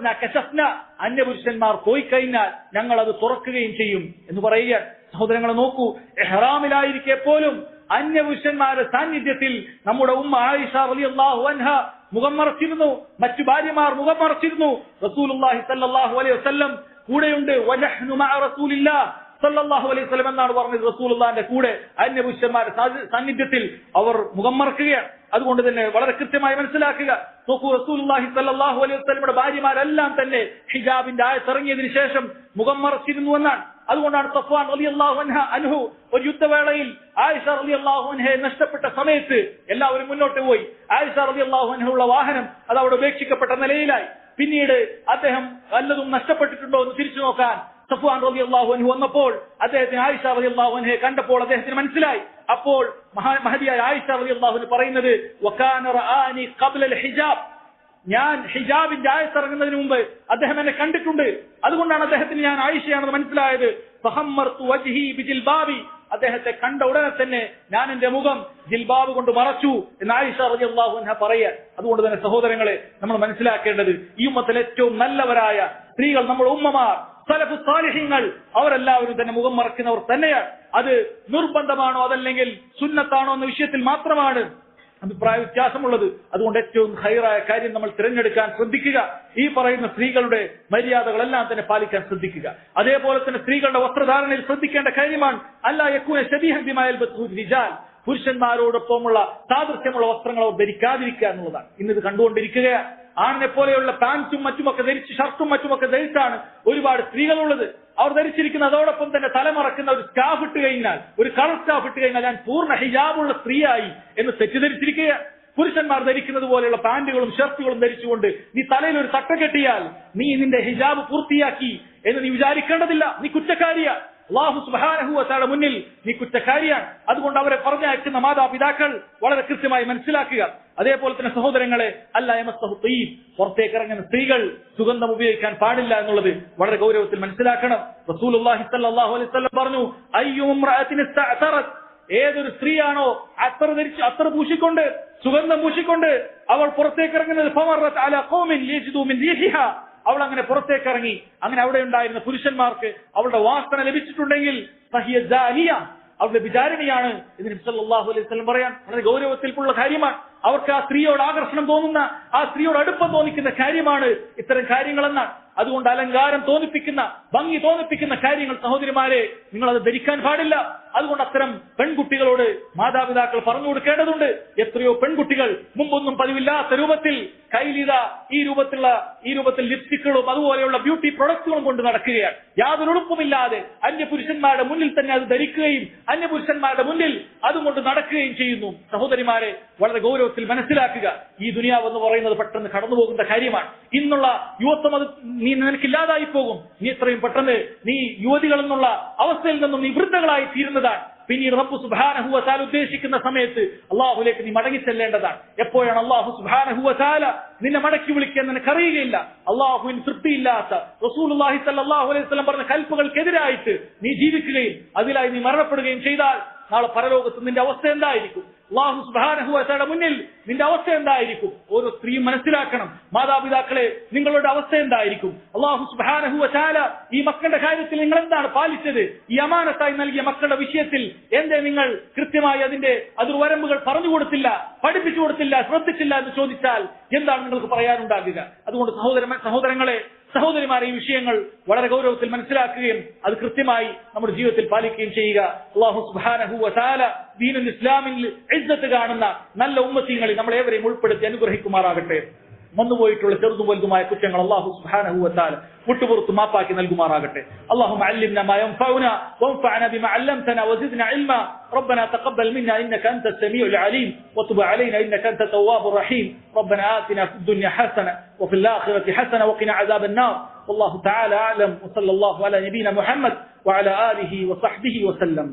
അന്യപുരുഷന്മാർ പോയി കഴിഞ്ഞാൽ ഞങ്ങൾ അത് തുറക്കുകയും ചെയ്യും എന്ന് പറയുക. സഹോദരങ്ങളെ നോക്കൂ, ഇഹ്റാമിലായിരിക്കെ പോലും അന്യപുരുഷന്മാരുടെ സാന്നിധ്യത്തിൽ നമ്മുടെ ഉമ്മ ആയിഷ റളിയല്ലാഹു അൻഹ മുഖം മറച്ചിരുന്നു, മറ്റു ഭാര്യമാർ മുഖം മറച്ചിരുന്നു. റസൂലുള്ളാഹി സ്വല്ലല്ലാഹു അലൈഹി വസല്ലം കൂടെയുണ്ട്. വനഹ്നു മഅ റസൂലില്ലാഹ് സല്ലല്ലാഹു അലൈഹി വസല്ലം എന്നാണ് പറഞ്ഞത്. റസൂലുള്ളാഹിന്റെ കൂടെ അന്യപുരുഷന്മാരുടെ സാന്നിധ്യത്തിൽ അവർ മുഖം മറക്കുകയാണ്. അതുകൊണ്ട് തന്നെ വളരെ കൃത്യമായി മനസ്സിലാക്കുക. നോക്കൂ, റസൂലുള്ളാഹി സ്വല്ലല്ലാഹു അലൈഹി വസല്ലമയുടെ ഭാര്യമാരെല്ലാം തന്നെ ഹിജാബിന്റെ ആയത്ത് ഇറങ്ങിയതിനു ശേഷം മുഖം മറച്ചിരുന്നു എന്നാണ്. അതുകൊണ്ടാണ് സഫ്വാൻ റളിയല്ലാഹു അൻഹു ഒരു യുദ്ധവേളയിൽ ആയിഷ റളിയല്ലാഹു അൻഹയെ നഷ്ടപ്പെട്ട സമയത്ത് എല്ലാവരും മുന്നോട്ട് പോയി. ആയിഷ റളിയല്ലാഹു അൻഹയുള്ള വാഹനം അത് അവിടെ ഉപേക്ഷിക്കപ്പെട്ട നിലയിലായി. പിന്നീട് അദ്ദേഹം വല്ലതും നഷ്ടപ്പെട്ടിട്ടുണ്ടോ എന്ന് തിരിച്ചു നോക്കാൻ സഫ്വാൻ റളിയല്ലാഹു അൻഹു വന്നപ്പോൾ അദ്ദേഹത്തിന് ആയിഷ റളിയല്ലാഹു അൻഹയെ കണ്ടപ്പോൾ അദ്ദേഹത്തിന് മനസ്സിലായി. അപ്പോൾ മഹദിയായ ആയിഷ റളിയല്ലാഹു അൻഹ പറയുന്നത്, വകാന റആനി ഖബ്ല അൽ ഹിജാബ്, ഞാൻ ഹിജാബിന്റെ ആയത്ത് ഇറങ്ങുന്നതിന് മുമ്പ് അദ്ദേഹം എന്നെ കണ്ടിട്ടുണ്ട്, അതുകൊണ്ടാണ് അദ്ദേഹത്തിന് ഞാൻ ആയിഷയാണെന്ന് മനസ്സിലായത്. ഫഹമ്മർതു വജ്ഹി ബിജിൽബാബി, അദ്ദേഹത്തെ കണ്ട ഉടനെ തന്നെ ഞാൻ എന്റെ മുഖം ജിൽബാബ് കൊണ്ട് മറച്ചു എന്ന് ആയിഷ റളിയല്ലാഹു അൻഹ പറയാൻ. അതുകൊണ്ട് തന്നെ സഹോദരങ്ങളെ, നമ്മൾ മനസ്സിലാക്കേണ്ടത് ഈ ഉമ്മത്തിൽ ഏറ്റവും നല്ലവരായ സ്ത്രീകൾ നമ്മുടെ ഉമ്മമാർ, സലഫു സാലിഹീങ്ങൾ, അവരെല്ലാവരും തന്നെ മുഖം മറക്കുന്നവർ തന്നെയാണ്. അത് നിർബന്ധമാണോ അതല്ലെങ്കിൽ സുന്നത്താണോ എന്ന വിഷയത്തിൽ മാത്രമാണ് അഭിപ്രായ വ്യത്യാസമുള്ളത്. അതുകൊണ്ട് ഏറ്റവും ഖൈറായ കാര്യം നമ്മൾ തിരഞ്ഞെടുക്കാൻ ശ്രദ്ധിക്കുക. ഈ പറയുന്ന സ്ത്രീകളുടെ മര്യാദകളെല്ലാം തന്നെ പാലിക്കാൻ ശ്രദ്ധിക്കുക. അതേപോലെ തന്നെ സ്ത്രീകളുടെ വസ്ത്രധാരണയിൽ ശ്രദ്ധിക്കേണ്ട കാര്യമാണ് അല്ലാ യകൂന ശബീഹൻ ബിമാ യൽബസു റിജാൽ, പുരുഷന്മാരോടൊപ്പമുള്ള സാദൃശ്യമുള്ള വസ്ത്രങ്ങൾ അവർ ധരിക്കാതിരിക്കുക എന്നുള്ളതാണ്. ഇന്നിത് കണ്ടുകൊണ്ടിരിക്കുകയാണ്. ആണിനെ പോലെയുള്ള പാൻറ്റും മറ്റുമൊക്കെ ധരിച്ച് ഷർട്ടും മറ്റുമൊക്കെ ധരിച്ചാണ് ഒരുപാട് സ്ത്രീകളുള്ളത്. അവർ ധരിച്ചിരിക്കുന്ന അതോടൊപ്പം തന്നെ തലമറക്കുന്ന ഒരു സ്കാഫ് ഇട്ട് കഴിഞ്ഞാൽ, ഒരു കളർ സ്കാഫ് ഇട്ട് കഴിഞ്ഞാൽ ഞാൻ പൂർണ്ണ ഹിജാബുള്ള സ്ത്രീയായി എന്ന് തെറ്റിദ്ധരിച്ചിരിക്കുക. പുരുഷന്മാർ ധരിക്കുന്നത് പോലെയുള്ള പാന്റുകളും ഷർട്ടുകളും ധരിച്ചുകൊണ്ട് നീ തലയിൽ ഒരു തട്ട കെട്ടിയാൽ നീ നിന്റെ ഹിജാബ് പൂർത്തിയാക്കി എന്ന് നീ വിചാരിക്കേണ്ടതില്ല. നീ കുറ്റക്കാരിയാ. അല്ലാഹു സുബ്ഹാനഹു വ തആല മുന്നിൽ നീ കുറ്റക്കാരിയാണ്. അതുകൊണ്ട് അവരെ പറഞ്ഞയക്കുന്ന മാതാപിതാക്കൾ വളരെ കൃത്യമായി മനസ്സിലാക്കുക. അതേപോലെ തന്നെ സഹോദരങ്ങളെ, അല്ലാ യമസ്സഹു തയ്യിബ്, പുറത്തേക്ക് ഇറങ്ങുന്ന സ്ത്രീകൾ സുഗന്ധം ഉപയോഗിക്കാൻ പാടില്ല എന്നുള്ളത് വളരെ ഗൗരവത്തിൽ മനസ്സിലാക്കണം. റസൂലുള്ളാഹി സ്വല്ലല്ലാഹു അലൈഹി വസല്ലം പറഞ്ഞു, അയ്യു ഇംറഅത്തിൻ ഇസ്തഅതറത്, ഏതൊരു സ്ത്രീയാണോ അത്തർ പൂശിക്കൊണ്ട് സുഗന്ധം പൂശിക്കൊണ്ട് അവൾ പുറത്തേക്ക് ഇറങ്ങുന്നത്, ഫമറത് അലാ ഖൗമിൻ യജിദു മിൻ റീഹിഹാ, അവൾ അങ്ങനെ പുറത്തേക്ക് ഇറങ്ങി അങ്ങനെ അവിടെ ഉണ്ടായിരുന്ന പുരുഷന്മാർക്ക് അവളുടെ വാസന ലഭിച്ചിട്ടുണ്ടെങ്കിൽ ഫഹിയ ജാനിയ, അവളുടെ വിചാരണയാണ് എന്ന് നബി സല്ലല്ലാഹു അലൈഹി വസല്ലം പറയാൻ വളരെ ഗൗരവത്തിലുള്ള കാര്യമാണ്. അവർക്ക് ആ സ്ത്രീയോട് ആകർഷണം തോന്നുന്ന, ആ സ്ത്രീയോട് അടുപ്പം തോന്നിക്കുന്ന കാര്യമാണ് ഇത്തരം കാര്യങ്ങളെന്നാണ്. അതുകൊണ്ട് അലങ്കാരം തോന്നിപ്പിക്കുന്ന, ഭംഗി തോന്നിപ്പിക്കുന്ന കാര്യങ്ങൾ സഹോദരിമാരെ നിങ്ങളത് ധരിക്കാൻ പാടില്ല. അതുകൊണ്ട് അത്തരം പെൺകുട്ടികളോട് മാതാപിതാക്കൾ പറഞ്ഞു കൊടുക്കേണ്ടതുണ്ട്. എത്രയോ പെൺകുട്ടികൾ മുമ്പൊന്നും പതിവില്ലാത്ത രൂപത്തിൽ കൈലിത ഈ രൂപത്തിൽ ലിപ്സ്റ്റിക്കുകളും അതുപോലെയുള്ള ബ്യൂട്ടി പ്രൊഡക്റ്റുകളും കൊണ്ട് നടക്കുകയാണ്. യാതൊരു ഉടുപ്പുമില്ലാതെ അന്യപുരുഷന്മാരുടെ മുന്നിൽ തന്നെ അത് ധരിക്കുകയും അന്യപുരുഷന്മാരുടെ മുന്നിൽ അതുകൊണ്ട് നടക്കുകയും ചെയ്യുന്നു. സഹോദരിമാരെ വളരെ ഗൗരവത്തിൽ മനസ്സിലാക്കുക. ഈ ദുനിയാവ് എന്ന് പറയുന്നത് പെട്ടെന്ന് കടന്നു പോകുന്ന കാര്യമാണ്. ഇന്നുള്ള യുവത്വം അത് നിനക്കില്ലാതായി പോകും. നീ എത്രയും പെട്ടെന്ന് നീ യുവതികൾ എന്നുള്ള അവസ്ഥയിൽ നിന്നും നീ വൃദ്ധകളായി തീരുന്നതാണ്. പിന്നീട് റബ്ബ് സുബ്ഹാനഹു വ തആല ഉദ്ദേശിക്കുന്ന സമയത്ത് അള്ളാഹുലേക്ക് നീ മടങ്ങി ചെല്ലേണ്ടതാണ്. എപ്പോഴാണ് അള്ളാഹു സുബ്ഹാനഹു വ തആല നിന്നെ മടക്കി വിളിക്കാൻ നിനക്കറിയുകയില്ല. അള്ളാഹുവിന് തൃപ്തിയില്ലാത്ത റസൂലുള്ളാഹി സ്വല്ലല്ലാഹു അലൈഹി വസല്ലം പറഞ്ഞ കൽപ്പുകൾക്കെതിരായിട്ട് നീ ജീവിക്കുകയും അതിലായി നീ മരണപ്പെടുകയും ചെയ്താൽ നാളെ പരലോകത്ത് നിന്റെ അവസ്ഥ എന്തായിരിക്കും? അല്ലാഹു സുബ്ഹാനഹു വ തആല മുന്നിൽ നിന്റെ അവസ്ഥ എന്തായിരിക്കും? ഓരോ സ്ത്രീയും മനസ്സിലാക്കണം. മാതാപിതാക്കളെ, നിങ്ങളുടെ അവസ്ഥ എന്തായിരിക്കും? അല്ലാഹു സുബ്ഹാനഹു വ തആല ഈ മക്കളുടെ കാര്യത്തിൽ നിങ്ങൾ എന്താണ് പാലിച്ചത്? ഈ അമാനത്തായി നൽകിയ മക്കളുടെ വിഷയത്തിൽ എന്തേ നിങ്ങൾ കൃത്യമായി അതിന്റെ അതിർവരമ്പുകൾ പറഞ്ഞു കൊടുത്തില്ല, പഠിപ്പിച്ചു കൊടുത്തില്ല, ശ്രദ്ധിച്ചില്ല എന്ന് ചോദിച്ചാൽ എന്താണ് നിങ്ങൾക്ക് പറയാനുണ്ടാകുക? അതുകൊണ്ട് സഹോദരങ്ങളെ, സഹോദരിമാരെ, ഈ വിഷയങ്ങൾ വളരെ ഗൗരവത്തിൽ മനസ്സിലാക്കുകയും അത് കൃത്യമായി നമ്മുടെ ജീവിതത്തിൽ പാലിക്കുകയും ചെയ്യുക. അല്ലാഹു സുബ്ഹാനഹു വ തആല ദീനുൽ ഇസ്ലാമിൽ ഇസ്സത്ത് കാണുന്ന നല്ല ഉമ്മത്തീങ്ങളിൽ നമ്മളേവരെയും ഉൾപ്പെടുത്തി അനുഗ്രഹിക്കുമാറാകട്ടെ. വന്നുപോയിട്ടുള്ള ചെറുതും വലുതുമായ കുറ്റങ്ങൾ അല്ലാഹു സുബ്ഹാനഹു വ തആല വിട്ടുപുറത്ത് മാപ്പാക്കി നൽകുമാറാകട്ടെ. اللهم علمنا ما ينفعنا وانفعنا بما علمتنا وزدنا علما. ربنا تقبل منا إنك أنت السميع العليم وتب علينا إنك أنت التواب الرحيم. ربنا آتنا في الدنيا حسنة وفي الآخرة حسنة وقنا عذاب النار. والله تعالى أعلم، وصلى الله على نبينا محمد وعلى آله وصحبه وسلم.